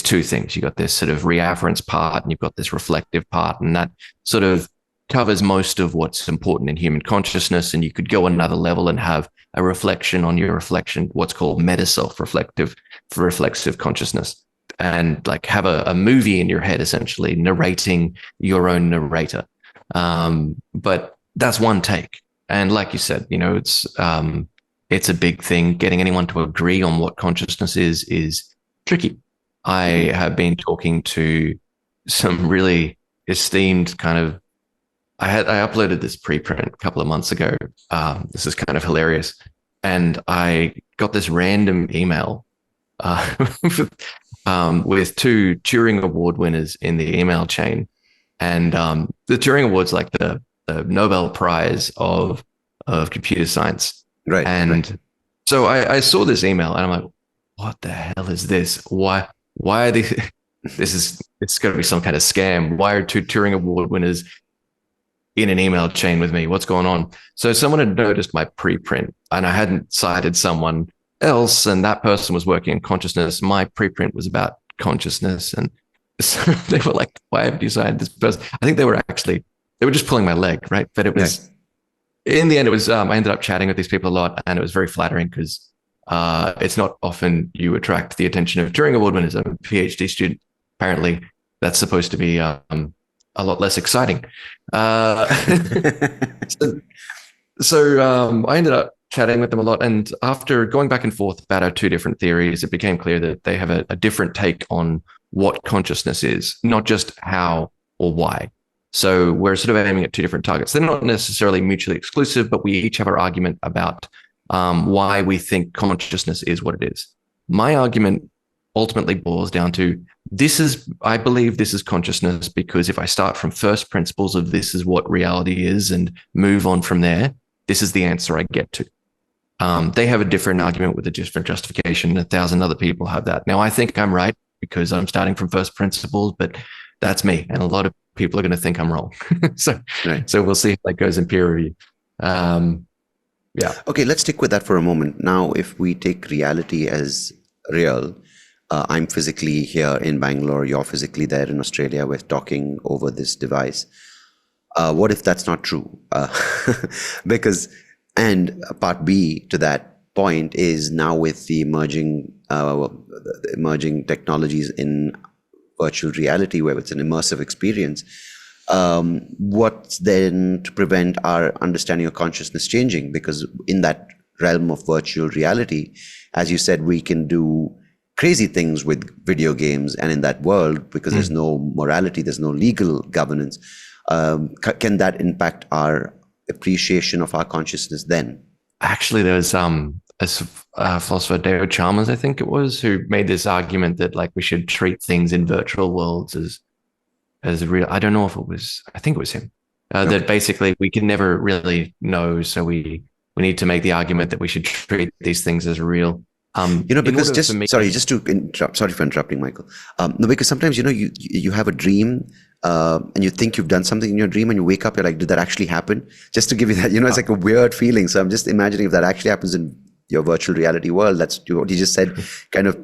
two things. You've got this sort of reafference part and you've got this reflective part, and that sort of covers most of what's important in human consciousness. And you could go another level and have a reflection on your reflection, what's called meta self-reflective for reflexive consciousness, and like have a movie in your head, essentially narrating your own narrator. But that's one take. And like you said, it's a big thing. Getting anyone to agree on what consciousness is tricky. I have been talking to some really esteemed kind of, I uploaded this preprint a couple of months ago. This is kind of hilarious. And I got this random email with two Turing Award winners in the email chain. And the Turing Award's like the Nobel Prize of computer science. Right. And so I saw this email and I'm like, what the hell is this? Why are these? It's got to be some kind of scam. Why are two Turing Award winners in an email chain with me? What's going on? So someone had noticed my preprint and I hadn't cited someone else, and that person was working in consciousness. My preprint was about consciousness. And so they were like, why haven't you cited this person? I think they were just pulling my leg, right? But it was, in the end, it was, I ended up chatting with these people a lot, and it was very flattering because it's not often you attract the attention of Turing Award winners. I'm a PhD student. Apparently, that's supposed to be a lot less exciting. So I ended up chatting with them a lot. And after going back and forth about our two different theories, it became clear that they have a different take on what consciousness is, not just how or why. So we're sort of aiming at two different targets. They're not necessarily mutually exclusive, but we each have our argument about why we think consciousness is what it is. My argument ultimately boils down to I believe this is consciousness because if I start from first principles of this is what reality is and move on from there, this is the answer I get to. They have a different argument with a different justification. 1,000 other people have that. Now, I think I'm right because I'm starting from first principles, but that's me. And a lot of people are going to think I'm wrong. So we'll see if that goes in peer review. Yeah. Okay, let's stick with that for a moment. Now, if we take reality as real, I'm physically here in Bangalore, you're physically there in Australia, we're talking over this device. What if that's not true? And part B to that point is now with the emerging technologies in virtual reality, where it's an immersive experience, what's then to prevent our understanding of consciousness changing? Because in that realm of virtual reality, as you said, we can do crazy things with video games, and in that world, because there's no morality, there's no legal governance, can that impact our appreciation of our consciousness then? Actually, there was a philosopher, David Chalmers, I think it was, who made this argument that like we should treat things in virtual worlds as real. I don't know if it was, I think it was him, that basically we can never really know. So we need to make the argument that we should treat these things as real. Because just to interrupt, sorry for interrupting, Michael. No, because sometimes, you have a dream and you think you've done something in your dream and you wake up, you're like, did that actually happen? Just to give you that, it's like a weird feeling. So I'm just imagining if that actually happens in your virtual reality world. That's what you just said, kind of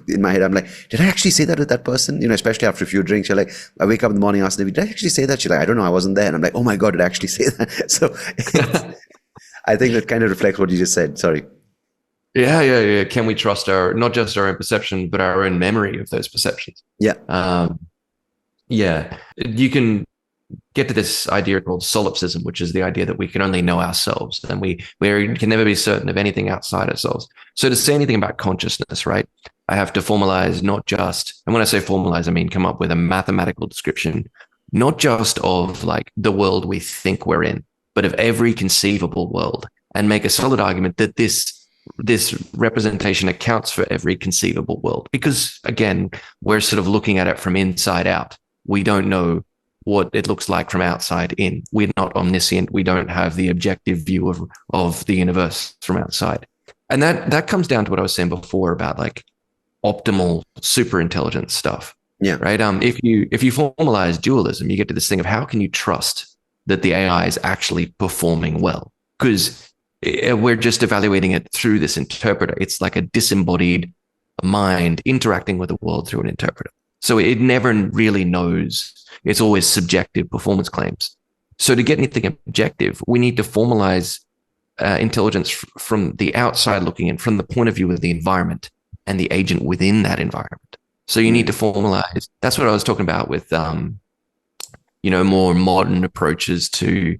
in my head. I'm like, did I actually say that with that person? Especially after a few drinks, you're like, I wake up in the morning, ask them, did I actually say that? She's like, I don't know, I wasn't there. And I'm like, oh my God, did I actually say that? So I think that kind of reflects what you just said. Sorry. Yeah. Can we trust not just our own perception, but our own memory of those perceptions? Yeah. You can get to this idea called solipsism, which is the idea that we can only know ourselves and we can never be certain of anything outside ourselves. So to say anything about consciousness, right, I have to formalize not just, and when I say formalize, I mean come up with a mathematical description, not just of like the world we think we're in, but of every conceivable world, and make a solid argument that this representation accounts for every conceivable world. Because again, we're sort of looking at it from inside out. We don't know what it looks like from outside in. We're not omniscient. We don't have the objective view of the universe from outside. And that comes down to what I was saying before about like optimal superintelligence stuff. Yeah. Right. If you formalize dualism, you get to this thing of how can you trust that the AI is actually performing well? Because we're just evaluating it through this interpreter. It's like a disembodied mind interacting with the world through an interpreter. So it never really knows. It's always subjective performance claims. So to get anything objective, we need to formalize intelligence from the outside looking in, from the point of view of the environment and the agent within that environment. So you need to formalize. That's what I was talking about with, more modern approaches to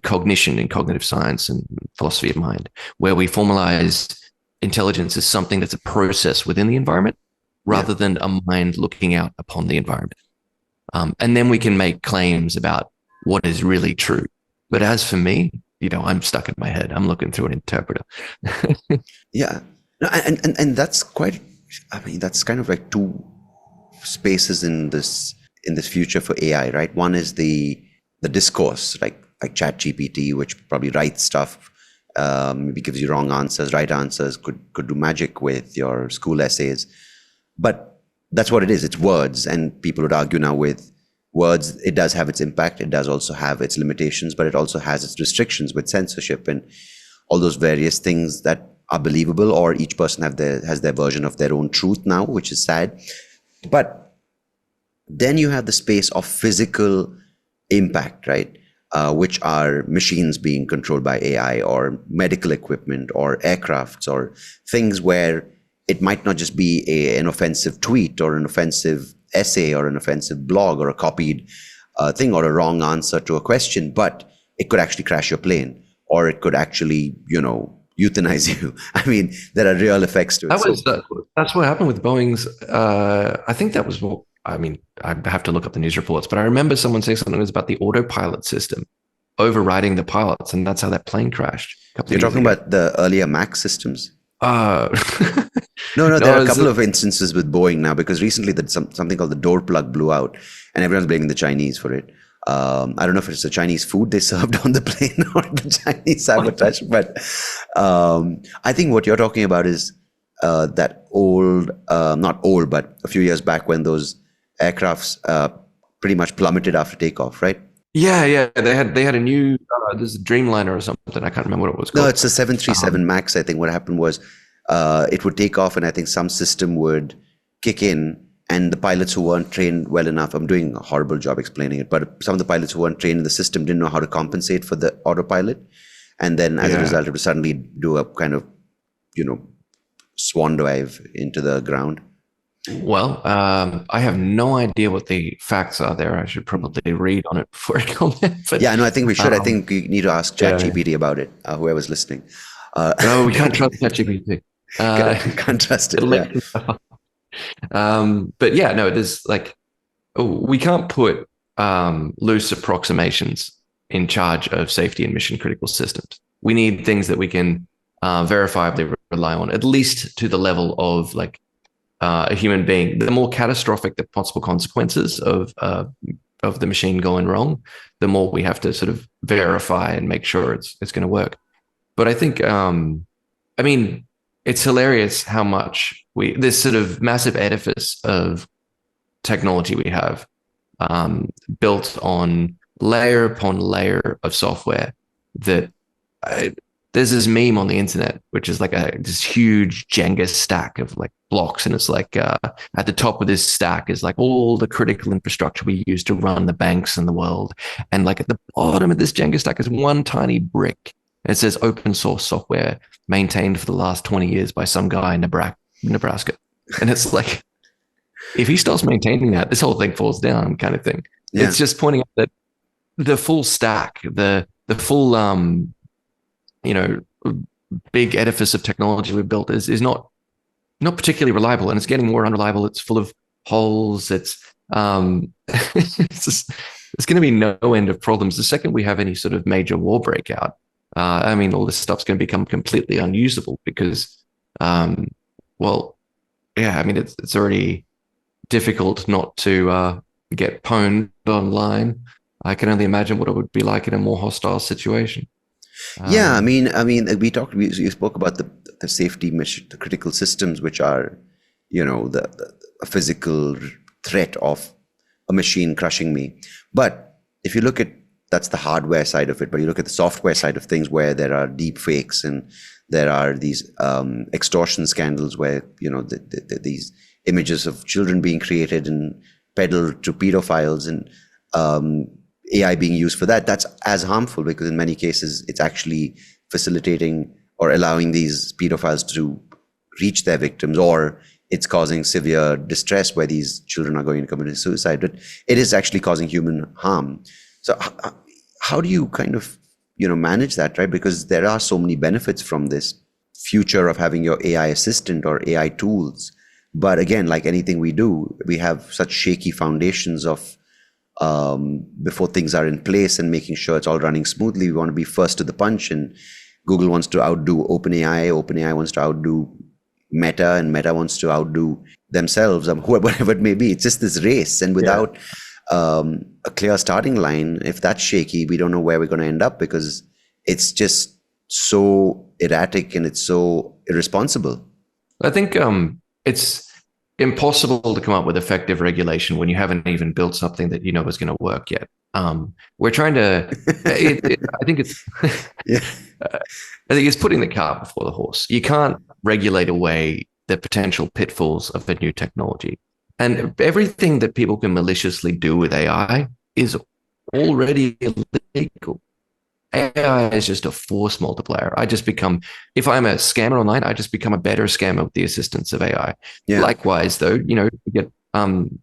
cognition in cognitive science and philosophy of mind, where we formalize intelligence as something that's a process within the environment rather than a mind looking out upon the environment. And then we can make claims about what is really true. But as for me, I'm stuck in my head. I'm looking through an interpreter. Yeah. No, and that's that's kind of like two spaces in this future for AI, right? One is the discourse, like ChatGPT, which probably writes stuff, maybe gives you wrong answers, right answers, could do magic with your school essays. But that's what it is. It's words. And people would argue now with words, it does have its impact. It does also have its limitations, but it also has its restrictions with censorship and all those various things that are believable, or each person has their version of their own truth now, which is sad. But then you have the space of physical impact, right? Which are machines being controlled by AI, or medical equipment, or aircrafts, or things where it might not just be an offensive tweet or an offensive essay or an offensive blog or a copied thing or a wrong answer to a question, but it could actually crash your plane, or it could actually, euthanize you. I mean, there are real effects to it. That's what happened with Boeing's. I think that was I mean, I have to look up the news reports, but I remember someone saying something was about the autopilot system overriding the pilots, and that's how that plane crashed a couple You're of years talking ago. about the earlier Mac systems? Uh, No, there are no, a it's couple of instances with Boeing now, because recently that something called the door plug blew out, and everyone's blaming the Chinese for it. I don't know if it's the Chinese food they served on the plane or the Chinese sabotage, but I think what you're talking about is that old, not old, but a few years back when those aircrafts pretty much plummeted after takeoff, right? yeah. They had a new this Dreamliner or something. I can't remember what it was No, called. it's a 737 Max. I think what happened was it would take off, and I think some system would kick in, and the pilots who weren't trained well enough, I'm doing a horrible job explaining it, but some of the pilots who weren't trained in the system didn't know how to compensate for the autopilot. And then as a result, it would suddenly do a kind of, swan dive into the ground. Well, I have no idea what the facts are there. I should probably read on it before I comment. But, Yeah, no, I think we should. I think we need to ask yeah. ChatGPT about it, whoever's listening. No, we can't trust ChatGPT. Can't trust it. It'll Yeah. make stuff up. But yeah, no, there's like, we can't put loose approximations in charge of safety and mission critical systems. We need things that we can verifiably rely on, at least to the level of like a human being. The more catastrophic the possible consequences of the machine going wrong, the more we have to sort of verify and make sure it's going to work. But I think, I mean, it's hilarious how much this sort of massive edifice of technology we have, built on layer upon layer of software that there's this meme on the internet, which is like this huge Jenga stack of like blocks. And it's like at the top of this stack is like all the critical infrastructure we use to run the banks in the world. And like at the bottom of this Jenga stack is one tiny brick. It says open source software maintained for the last 20 years by some guy in Nebraska. And it's like, if he stops maintaining that, this whole thing falls down, kind of thing. Yeah. It's just pointing out that the full stack, the full, big edifice of technology we've built is not particularly reliable, and it's getting more unreliable. It's full of holes. It's there's going to be no end of problems the second we have any sort of major war breakout. I mean, all this stuff's going to become completely unusable because, well, yeah, I mean, it's already difficult not to get pwned online. I can only imagine what it would be like in a more hostile situation. Yeah, I mean, you spoke about the safety mission, the critical systems, which are, the physical threat of a machine crushing me. But if you look at, that's the hardware side of it, but you look at the software side of things, where there are deep fakes and there are these extortion scandals where, these images of children being created and peddled to pedophiles, and AI being used for that. That's as harmful, because in many cases it's actually facilitating or allowing these pedophiles to reach their victims, or it's causing severe distress where these children are going to commit suicide. But it is actually causing human harm. So how do you kind of, manage that, right? Because there are so many benefits from this future of having your AI assistant or AI tools. But again, like anything we do, we have such shaky foundations of before things are in place and making sure it's all running smoothly. We want to be first to the punch, and Google wants to outdo OpenAI. OpenAI wants to outdo Meta, and Meta wants to outdo themselves, whatever it may be. It's just this race, and without a clear starting line, if that's shaky, we don't know where we're going to end up, because it's just so erratic and it's so irresponsible. I think it's impossible to come up with effective regulation when you haven't even built something that is going to work yet. We're trying to. I think it's. I think it's putting the cart before the horse. You can't regulate away the potential pitfalls of a new technology, and everything that people can maliciously do with AI is already illegal. AI is just a force multiplier. If I'm a scammer online, I just become a better scammer with the assistance of AI. Yeah. Likewise, though, you get from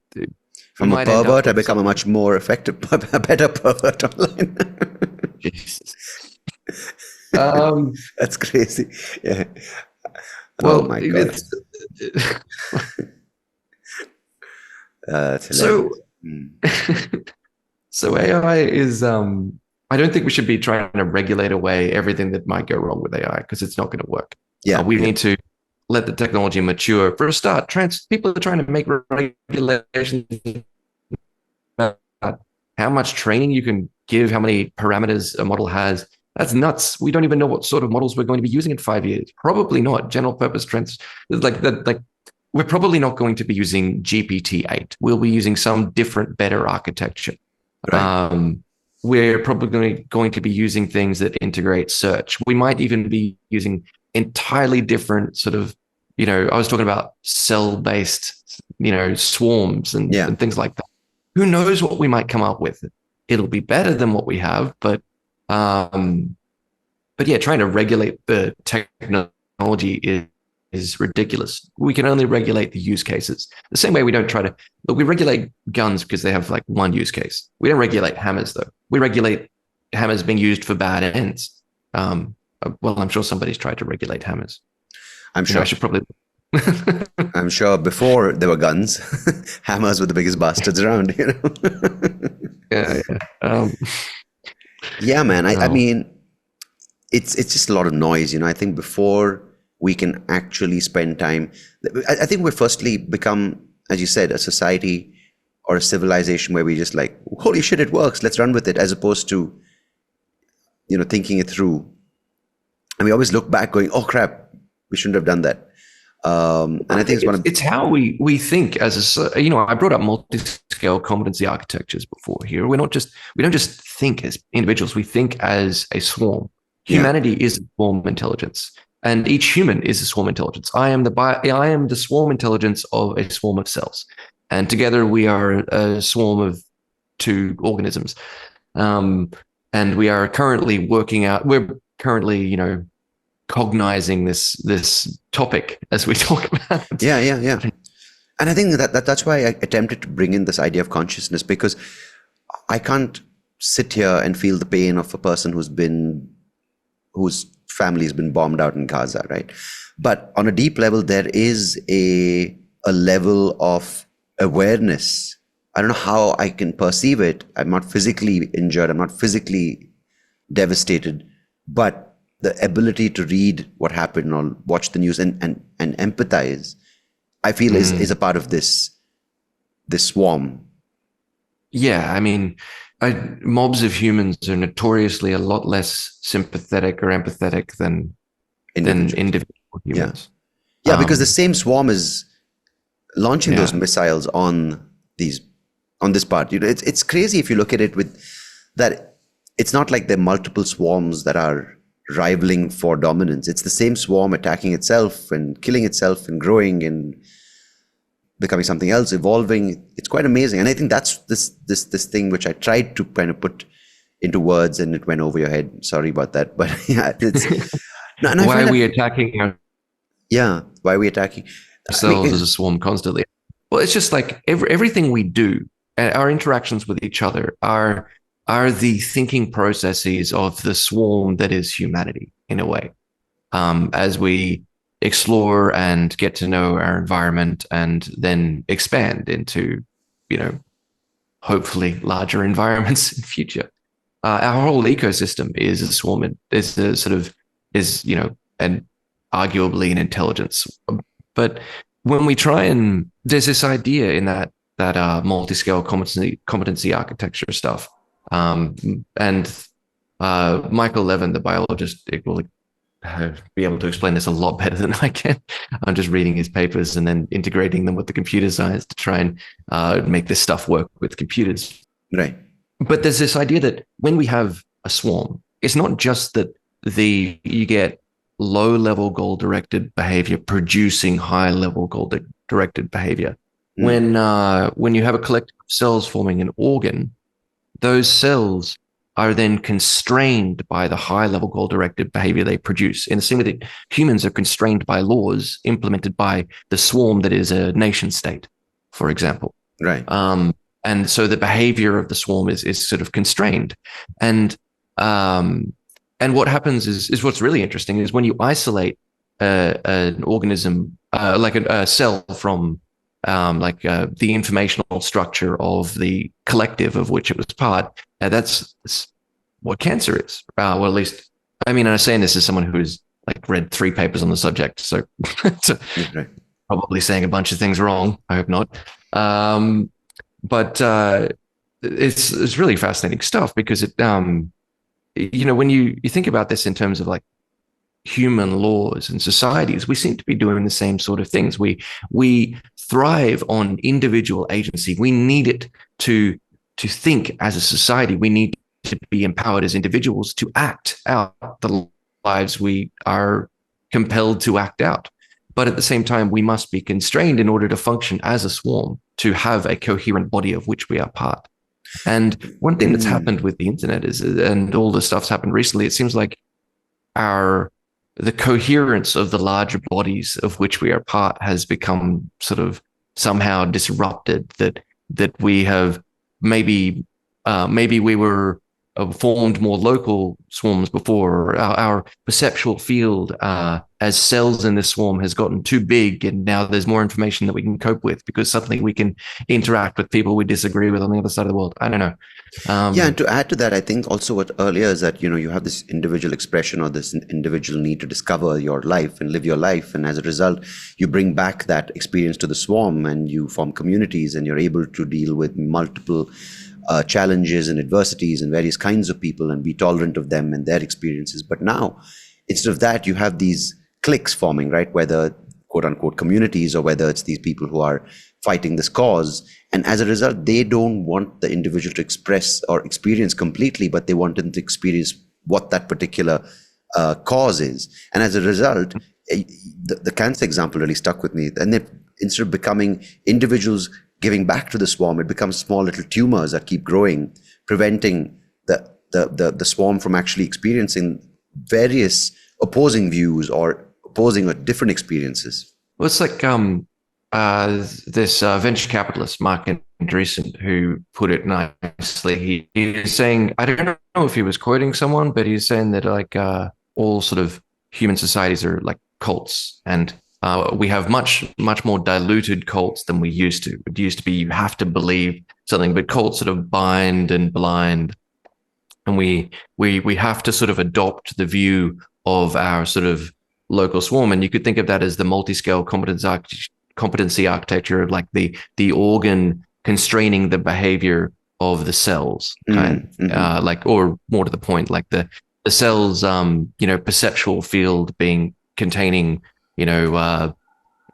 a pervert, I become a much more effective, a better pervert online. Jesus. That's crazy. Yeah. Well, oh my God. It's So, hilarious. Mm. so AI is, I don't think we should be trying to regulate away everything that might go wrong with AI because it's not going to work. Yeah, We yeah, need to let the technology mature. For a start, people are trying to make regulations about how much training you can give, how many parameters a model has. That's nuts. We don't even know what sort of models we're going to be using in 5 years. Probably not general purpose trends. Like that, like we're probably not going to be using GPT-8. We'll be using some different, better architecture. right. We're probably going to be using things that integrate search. We might even be using entirely different sort of, I was talking about cell-based, swarms Yeah. and things like that. Who knows what we might come up with? It'll be better than what we have, but yeah, trying to regulate the technology is ridiculous. We can only regulate the use cases. The same way we don't try to look, we regulate guns because they have like one use case. We don't regulate hammers though. We regulate hammers being used for bad ends. Well, I'm sure somebody's tried to regulate hammers. I'm sure. I should probably. I'm sure before there were guns, hammers were the biggest bastards around, Yeah, yeah. Yeah, man. I No. mean, it's just a lot of noise, I think before we can actually spend time, I think we're firstly become, as you said, a society or a civilization where we just like, holy shit, it works, let's run with it, as opposed to, thinking it through. And we always look back going, oh crap, we shouldn't have done that. And I think it's how we think as a, I brought up multi-scale competency architectures before here. We don't just think as individuals, we think as a swarm. Humanity is a swarm intelligence, and each human is a swarm intelligence. I am the swarm intelligence of a swarm of cells, and together we are a swarm of two organisms. And we are currently we're currently, cognizing this topic as we talk about it. Yeah. And I think that's why I attempted to bring in this idea of consciousness, because I can't sit here and feel the pain of a person whose family has been bombed out in Gaza, right? But on a deep level, there is a level of awareness. I don't know how I can perceive it. I'm not physically injured. I'm not physically devastated, but the ability to read what happened or watch the news and empathize, I feel is a part of this swarm. Yeah, I mean, mobs of humans are notoriously a lot less sympathetic or empathetic than individual humans. Yeah, because the same swarm is launching those missiles on this part. It's crazy if you look at it with that. It's not like there are multiple swarms that are rivaling for dominance. It's the same swarm attacking itself and killing itself and growing and becoming something else, evolving. It's quite amazing. And I think that's this thing which I tried to kind of put into words and it went over your head. Sorry about that. But yeah, it's why are we attacking why are we attacking ourselves as a swarm constantly? Well, it's just like everything we do, our interactions with each other are the thinking processes of the swarm that is humanity in a way. As we explore and get to know our environment and then expand into, hopefully larger environments in future. Our whole ecosystem is a swarm. And arguably an intelligence. But when we try and there's this idea in that multi-scale competency architecture stuff. And Michael Levin, the biologist, will be able to explain this a lot better than I can. I'm just reading his papers and then integrating them with the computer science to try and make this stuff work with computers. Right. But there's this idea that when we have a swarm, it's not just that you get low-level goal-directed behavior producing high-level goal-directed behavior. When you have a collective of cells forming an organ, those cells are then constrained by the high-level goal-directed behavior they produce. In the same way that humans are constrained by laws implemented by the swarm that is a nation state, for example. Right. And so the behavior of the swarm is sort of constrained. And what happens is what's really interesting is when you isolate an organism, like a cell from the informational structure of the collective of which it was part. That's what cancer is. Well, at least, I mean, I'm saying this as someone who's like read 3 papers on the subject, so, so Okay. probably saying a bunch of things wrong. I hope not. But it's really fascinating stuff because it, when you think about this in terms of like human laws and societies, we seem to be doing the same sort of things. We thrive on individual agency. We need it to think as a society. We need to be empowered as individuals to act out the lives we are compelled to act out. But at the same time, we must be constrained in order to function as a swarm, to have a coherent body of which we are part. And one thing that's happened with the internet is, and all the stuff's happened recently, it seems like the coherence of the larger bodies of which we are part has become sort of somehow disrupted. That we have maybe we were formed more local swarms before. Our perceptual field as cells in this swarm has gotten too big, and now there's more information that we can cope with because suddenly we can interact with people we disagree with on the other side of the world. I don't know. And to add to that, I think also what earlier is that, you have this individual expression or this individual need to discover your life and live your life. And as a result, you bring back that experience to the swarm and you form communities and you're able to deal with multiple challenges and adversities and various kinds of people and be tolerant of them and their experiences. But now, instead of that, you have these cliques forming, right? Whether quote unquote communities or whether it's these people who are fighting this cause. And as a result, they don't want the individual to express or experience completely, but they want them to experience what that particular cause is. And as a result, the cancer example really stuck with me. And instead of becoming individuals giving back to the swarm, it becomes small little tumors that keep growing, preventing the swarm from actually experiencing various opposing views or opposing or different experiences. Well, it's like this venture capitalist, Mark Andreessen, who put it nicely. He was saying, I don't know if he was quoting someone, but he's saying that like all sort of human societies are like cults, and we have much more diluted cults than we used to. It used to be you have to believe something, but cults sort of bind and blind, and we have to sort of adopt the view of our sort of local swarm. And you could think of that as the multi-scale competency architecture of like the organ constraining the behavior of the cells, kind or more to the point, like the cells, perceptual field containing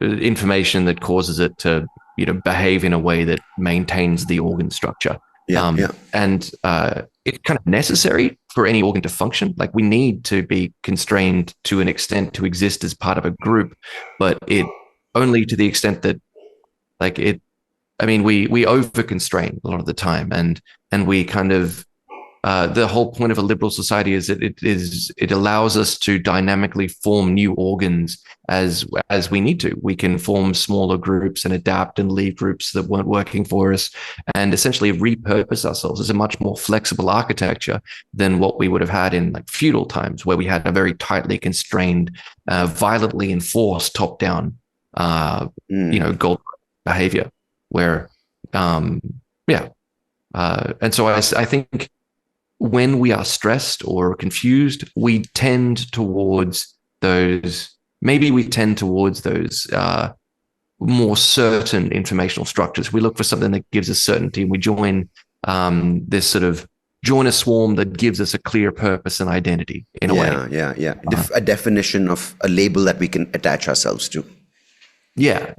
information that causes it to, behave in a way that maintains the organ structure. And it's kind of necessary for any organ to function. Like we need to be constrained to an extent to exist as part of a group, but it only to the extent that we over constrain a lot of the time. And we kind of, the whole point of a liberal society is that it allows us to dynamically form new organs as we need to. We can form smaller groups and adapt and leave groups that weren't working for us, and essentially repurpose ourselves as a much more flexible architecture than what we would have had in like feudal times, where we had a very tightly constrained, violently enforced top-down, gold behavior. Where, and so I think, when we are stressed or confused, we tend towards those more certain informational structures. We look for something that gives us certainty, and we join join a swarm that gives us a clear purpose and identity in a way. A definition of a label that we can attach ourselves to. Yeah.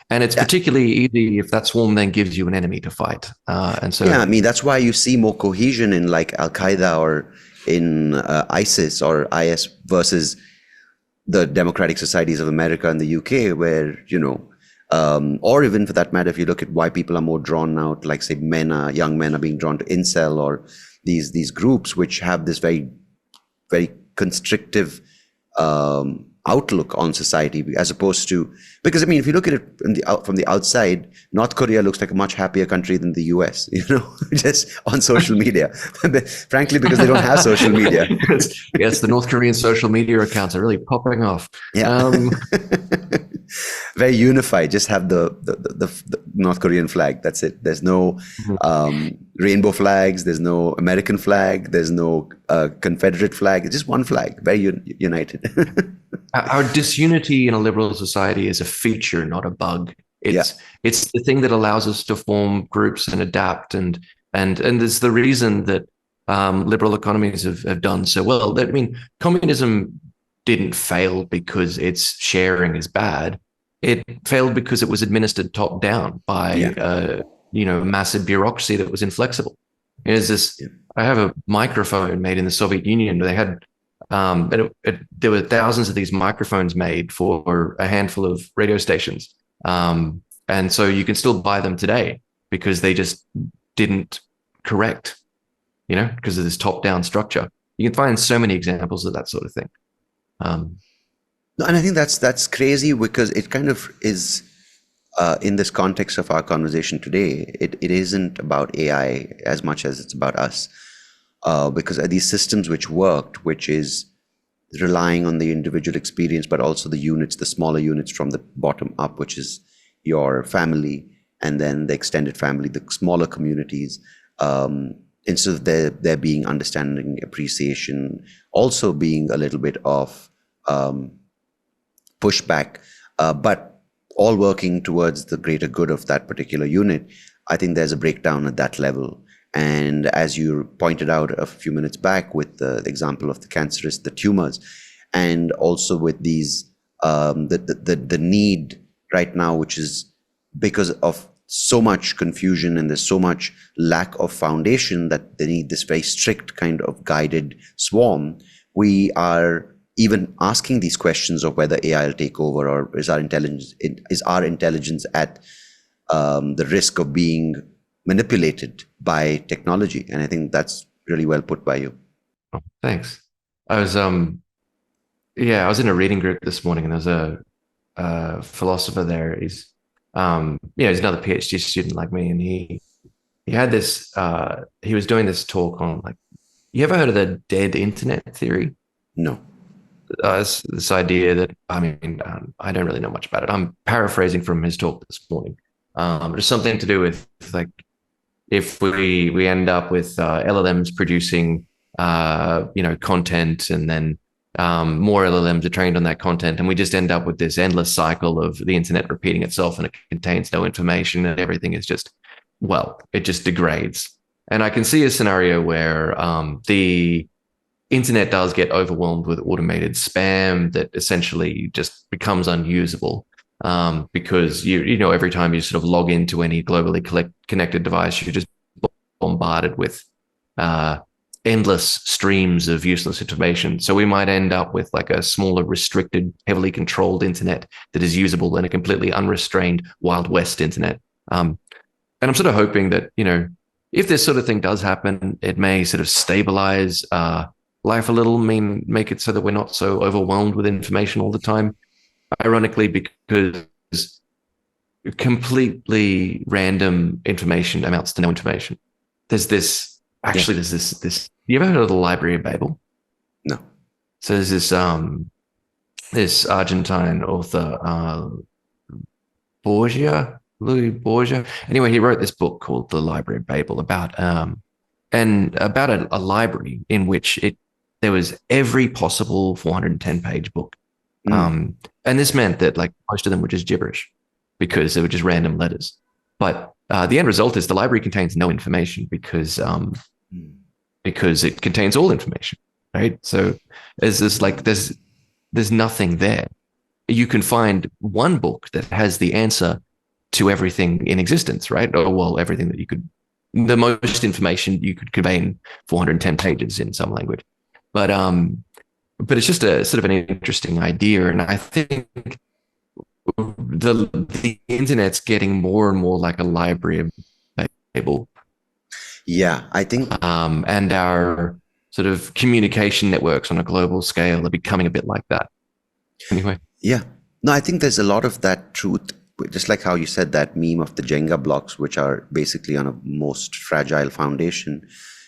And it's particularly easy if that swarm then gives you an enemy to fight. That's why you see more cohesion in like Al-Qaeda or in ISIS or IS versus the Democratic Societies of America and the UK, where, or even for that matter, if you look at why people are more drawn out, like say young men are being drawn to incel or these groups which have this very, very constrictive outlook on society, as opposed to, because if you look at it from the outside, North Korea looks like a much happier country than the US, just on social media. Frankly, because they don't have social media. Yes, the North Korean social media accounts are really popping off. very unified. Just have the North Korean flag. That's it. There's no rainbow flags. There's no American flag. There's no Confederate flag. It's just one flag. Very united. Our disunity in a liberal society is a feature, not a bug. It's the thing that allows us to form groups and adapt, and it's the reason that liberal economies have done so well. I mean, communism didn't fail because its sharing is bad. It failed because it was administered top down by massive bureaucracy that was inflexible. There's this. I have a microphone made in the Soviet Union. They had there were thousands of these microphones made for a handful of radio stations, and so you can still buy them today because they just didn't correct, because of this top-down structure. You can find so many examples of that sort of thing. No, and I think that's crazy because it kind of is in this context of our conversation today. It isn't about AI as much as it's about us, because these systems which worked, which is relying on the individual experience, but also the units, the smaller units from the bottom up, which is your family, and then the extended family, the smaller communities. Instead of there being understanding, appreciation, also being a little bit of pushback, but all working towards the greater good of that particular unit. I think there's a breakdown at that level. And as you pointed out a few minutes back with the example of the cancerous, the tumors, and also with these, the need right now, which is because of so much confusion and there's so much lack of foundation that they need this very strict kind of guided swarm. We are even asking these questions of whether AI will take over, or is our intelligence at the risk of being manipulated by technology. And I think that's really well put by you. Oh, thanks. I was in a reading group this morning, and there's a philosopher there. He's he's another PhD student like me, and he had this. He was doing this talk on, like, you ever heard of the dead internet theory? No. This idea that, I don't really know much about it. I'm paraphrasing from his talk this morning. There's something to do with, like, if we end up with LLMs producing content, and then more LLMs are trained on that content, and we just end up with this endless cycle of the internet repeating itself, and it contains no information, and everything is just, it just degrades. And I can see a scenario where the internet does get overwhelmed with automated spam that essentially just becomes unusable, because every time you sort of log into any globally connected device, you're just bombarded with endless streams of useless information. So we might end up with like a smaller, restricted, heavily controlled internet that is usable in a completely unrestrained Wild West internet. And I'm sort of hoping that, if this sort of thing does happen, it may sort of stabilize life a little, make it so that we're not so overwhelmed with information all the time. Ironically, because completely random information amounts to no information. There's this. You ever heard of the Library of Babel? No. So there's this Argentine author, Louis Borgia. Anyway, he wrote this book called The Library of Babel about a library in which there was every possible 410-page book. And this meant that, like, most of them were just gibberish because they were just random letters. But the end result is the library contains no information because it contains all information, right? So there's nothing there. You can find one book that has the answer to everything in existence, right? Or, everything that the most information you could convey in 410 pages in some language. But it's just a sort of an interesting idea. And I think the internet's getting more and more like a library of Babel. Yeah, I think. And our sort of communication networks on a global scale are becoming a bit like that. Anyway. Yeah. No, I think there's a lot of that truth. Just like how you said that meme of the Jenga blocks, which are basically on a most fragile foundation.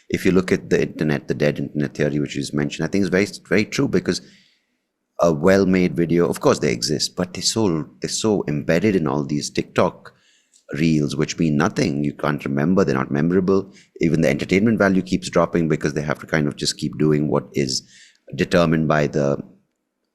If you look at the internet, the dead internet theory, which is mentioned, I think is very, very true, because a well-made video, of course they exist, but they're so embedded in all these TikTok reels, which mean nothing. You can't remember. They're not memorable. Even the entertainment value keeps dropping because they have to kind of just keep doing what is determined by the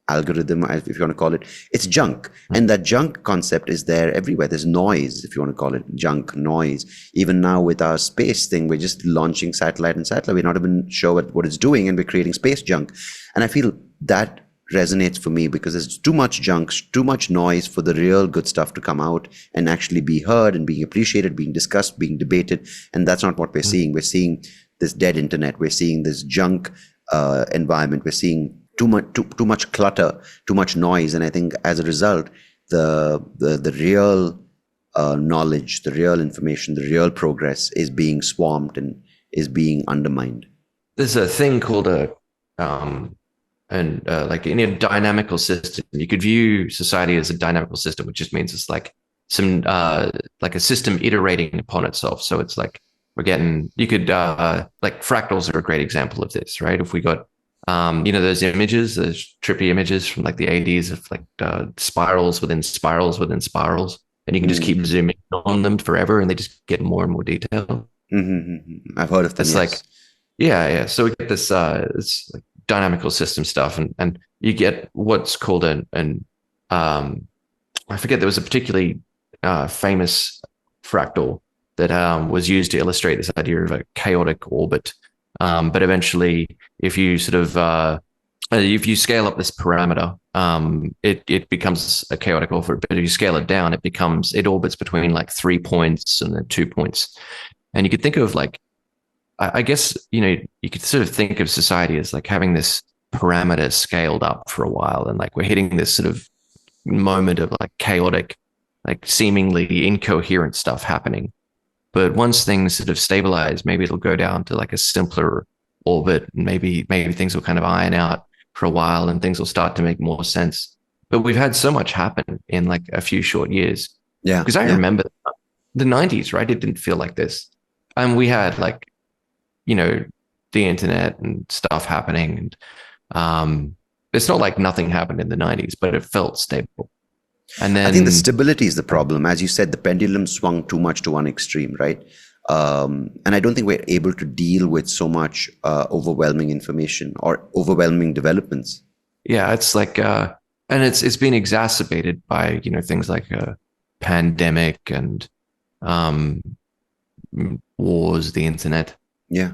algorithm, if you want to call it. It's junk. And that junk concept is there everywhere. There's noise, if you want to call it junk, noise. Even now with our space thing, we're just launching satellite. We're not even sure what it's doing, and we're creating space junk. And I feel that resonates for me because there's too much junk, too much noise for the real good stuff to come out and actually be heard and being appreciated, being discussed, being debated. And that's not what we're seeing. We're seeing this dead internet. We're seeing this junk environment. We're seeing too much clutter, too much noise. And I think as a result, the real knowledge, the real information, the real progress is being swamped and is being undermined. There's a thing called like in a dynamical system, you could view society as a dynamical system, which just means it's like some like a system iterating upon itself. So it's like you could like fractals are a great example of this, right? If we got those images, those trippy images from like the 80s of like spirals within spirals within spirals, and you can just keep zooming on them forever, and they just get more and more detailed. Mm-hmm. I've heard of them. It's like, yeah. So we get this it's like dynamical system stuff, and you get what's called an I forget, there was a particularly famous fractal that was used to illustrate this idea of a chaotic orbit. But eventually, if you sort of if you scale up this parameter, it becomes a chaotic orbit. But if you scale it down, it orbits between like 3 points and then 2 points. And you could think of like, I guess, you could sort of think of society as like having this parameter scaled up for a while. And like we're hitting this sort of moment of like chaotic, like seemingly incoherent stuff happening. But once things sort of stabilize, maybe it'll go down to like a simpler orbit. And maybe things will kind of iron out for a while and things will start to make more sense. But we've had so much happen in like a few short years. Yeah. Because I remember the 90s, right? It didn't feel like this. And we had like, the internet and stuff happening. And it's not like nothing happened in the 90s, but it felt stable. And then I think the stability is the problem. As you said, the pendulum swung too much to one extreme, right? And I don't think we're able to deal with so much overwhelming information or overwhelming developments. Yeah, it's like, and it's been exacerbated by, things like a pandemic and wars, the internet. Yeah.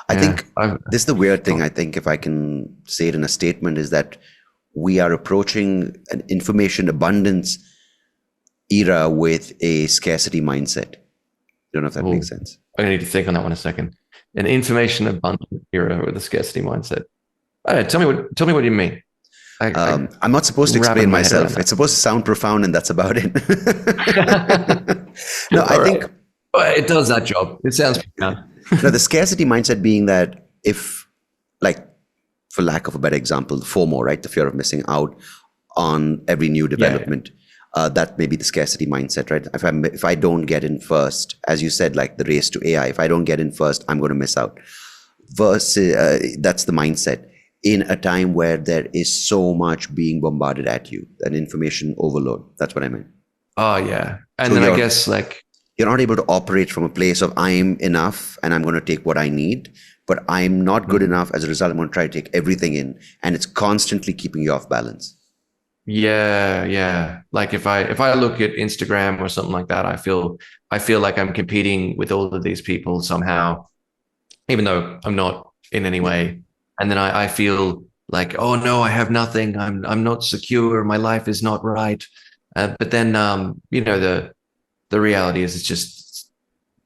I think this is the weird thing. I think if I can say it in a statement is that we are approaching an information abundance era with a scarcity mindset. Don't know if that makes sense. I need to think on that one a second. An information abundance era with a scarcity mindset. Tell me what you mean. I'm not supposed to explain myself. It's supposed to sound profound, and that's about it. No, I think it does that job. It sounds profound. No, the scarcity mindset being that if, like, for lack of a better example, FOMO, right? The fear of missing out on every new development. Yeah. That may be the scarcity mindset, right? If I don't get in first, as you said, like the race to AI, if I don't get in first, I'm going to miss out. Versus, that's the mindset in a time where there is so much being bombarded at you, an information overload. That's what I meant. Oh, yeah. And so then I guess like, you're not able to operate from a place of I'm enough and I'm going to take what I need, but I'm not good enough. As a result, I'm going to try to take everything in, and it's constantly keeping you off balance. Yeah. Like if I look at Instagram or something like that, I feel like I'm competing with all of these people somehow, even though I'm not in any way. And then I feel like, oh no, I have nothing. I'm not secure. My life is not right. But then, the reality is it's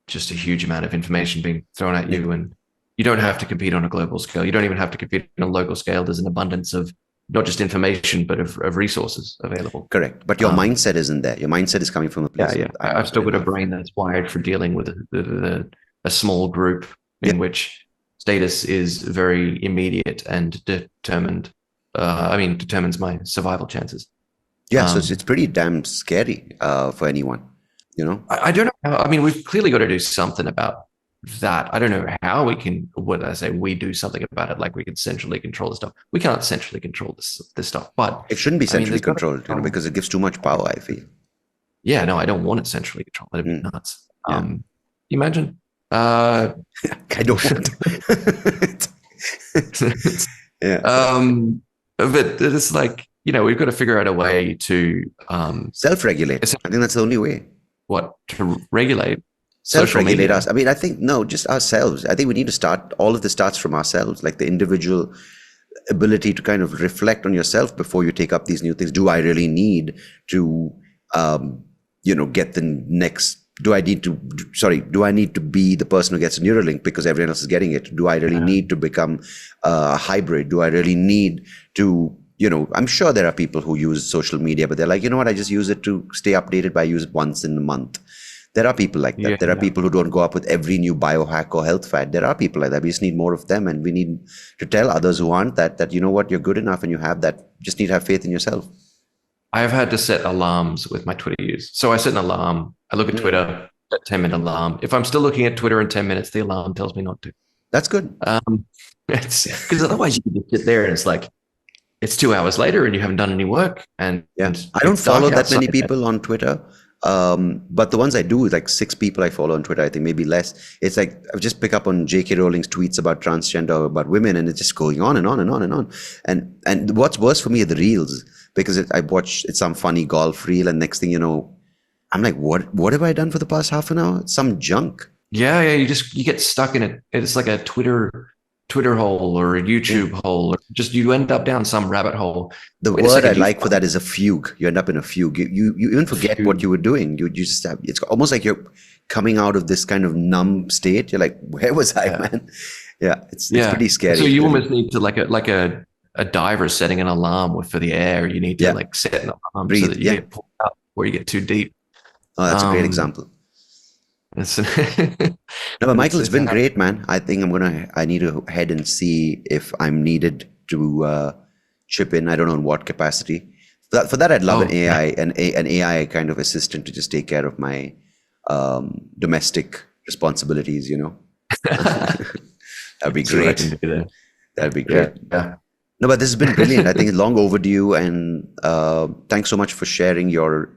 just a huge amount of information being thrown at you, and you don't have to compete on a global scale. You don't even have to compete on a local scale. There's an abundance of not just information, but of resources available. Correct. But your mindset isn't there. Your mindset is coming from a place. Yeah. I've still got a brain that's wired for dealing with a small group in which status is very immediate and determined. Determines my survival chances. Yeah. So it's pretty damn scary for anyone. I don't know. We've clearly got to do something about that. I don't know how we can, when I say we do something about it, like we can centrally control the stuff. We can't centrally control this stuff, but It shouldn't be I mean, centrally controlled, because it gives too much power, I feel. yeah, no, I don't want it centrally controlled. That'd be nuts. Yeah. You imagine? I don't want it. Yeah. But it's like, we've got to figure out a way to Self-regulate. I think that's the only way. What? To regulate? Self-regulate us. I mean, I think, no, just ourselves. I think we need to start, all of this starts from ourselves, like the individual ability to kind of reflect on yourself before you take up these new things. Do I really need to, get the next, do I need to be the person who gets a Neuralink because everyone else is getting it? Do I really need to become a hybrid? Do I really need to, I'm sure there are people who use social media, but they're like, you know what, I just use it to stay updated, but I use it once in a month. There are people like that. There are people who don't go up with every new biohack or health fad. There are people like that. We just need more of them. And we need to tell others who aren't that, you know what, you're good enough and you have that. Just need to have faith in yourself. I have had to set alarms with my Twitter use. So I set an alarm. I look at Twitter, a 10-minute alarm. If I'm still looking at Twitter in 10 minutes, the alarm tells me not to. That's good. It's because otherwise you can just sit there and it's like, it's 2 hours later and you haven't done any work. And I don't follow that many people on Twitter. But the ones I do, like 6 people I follow on Twitter, I think maybe less. It's like I just pick up on J.K. Rowling's tweets about transgender, about women, and it's just going on and on and on and on. And what's worse for me are the reels, because it's some funny golf reel, and next thing you know, I'm like, what have I done for the past half an hour? It's some junk. Yeah, you get stuck in it. It's like a Twitter hole or a YouTube hole, or just you end up down some rabbit hole. The word I like for that is a fugue. You end up in a fugue. You even forget what you were doing. You just have, it's almost like you're coming out of this kind of numb state. You're like, where was I, man? Yeah, it's pretty scary. So you almost need to like a diver setting an alarm for the air. You need to like set an alarm so that you get pulled out before you get too deep. Oh, that's a great example. No, but Michael, it's been great, man. I think I need to head and see if I'm needed to chip in. I don't know in what capacity. For that, I'd love an AI kind of assistant to just take care of my domestic responsibilities. That'd be great. That'd be great. Yeah. No, but this has been brilliant. I think it's long overdue, and thanks so much for sharing your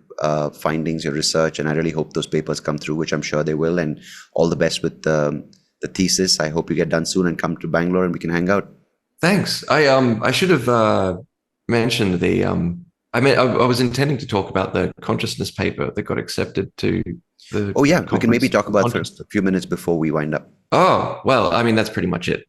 findings, your research, and I really hope those papers come through, which I'm sure they will. And all the best with the thesis. I hope you get done soon and come to Bangalore and we can hang out. Thanks. I should have mentioned the. I was intending to talk about the consciousness paper that got accepted to the. Oh yeah, we can maybe talk about it for a few minutes before we wind up. Oh well, I mean that's pretty much it.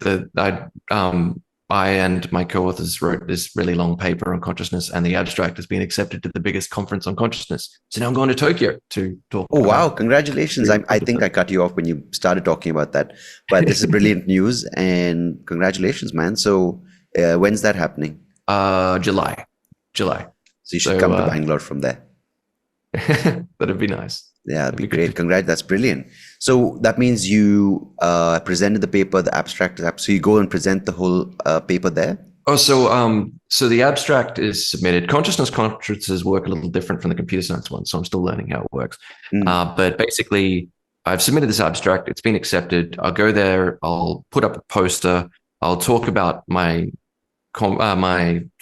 I and my co-authors wrote this really long paper on consciousness, and the abstract has been accepted to the biggest conference on consciousness. So now I'm going to Tokyo to talk. Oh, wow. Congratulations. I think I cut you off when you started talking about that, but this is brilliant news, and congratulations, man. So when's that happening? July. So you should come to Bangalore from there. That'd be nice. Yeah, that'd be great. Congrats. That's brilliant. So that means you presented the paper, the abstract. So you go and present the whole paper there? Oh, so the abstract is submitted. Consciousness conferences work a little different from the computer science one, so I'm still learning how it works. But basically, I've submitted this abstract. It's been accepted. I'll go there. I'll put up a poster. I'll talk about my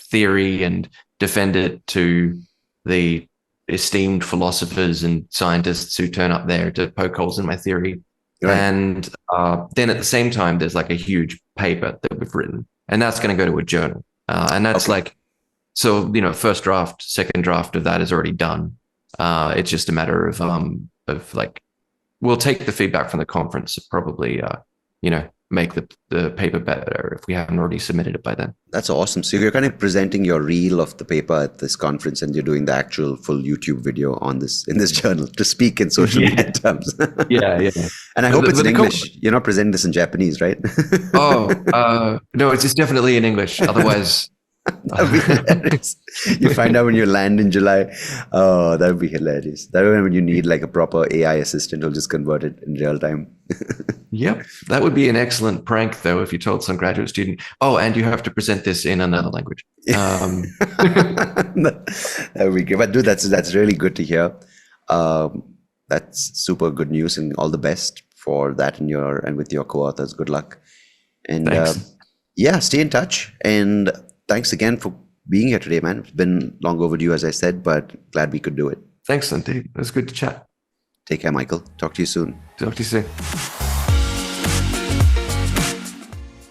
theory and defend it to the esteemed philosophers and scientists who turn up there to poke holes in my theory. Right. And then at the same time, there's like a huge paper that we've written, and that's going to go to a journal. And that's first draft, second draft of that is already done. It's just a matter of like, we'll take the feedback from the conference, probably, make the paper better if we haven't already submitted it by then. That's awesome. So you're kind of presenting your reel of the paper at this conference, and you're doing the actual full YouTube video in this journal to speak in social media terms. Yeah. And I hope it's in English. You're not presenting this in Japanese, right? No, it's definitely in English. Otherwise, that would be hilarious. You find out when you land in July. Oh, that would be hilarious. That would be when you need like a proper AI assistant who'll just convert it in real time. Yep. That would be an excellent prank, though, if you told some graduate student, oh, and you have to present this in another language. That would be good. But dude, that's really good to hear. That's super good news, and all the best for that and with your co-authors. Good luck. And Thanks. yeah, stay in touch. And thanks again for being here today, man. It's been long overdue, as I said, but glad we could do it. Thanks, Sandeep. It was good to chat. Take care, Michael. Talk to you soon. Talk to you soon.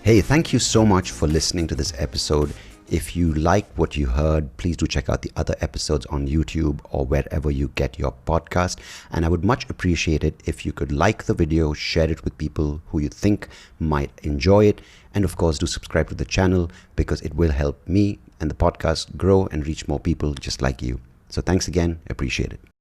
Hey, thank you so much for listening to this episode. If you liked what you heard, please do check out the other episodes on YouTube or wherever you get your podcast. And I would much appreciate it if you could like the video, share it with people who you think might enjoy it. And of course, do subscribe to the channel because it will help me and the podcast grow and reach more people just like you. So thanks again. Appreciate it.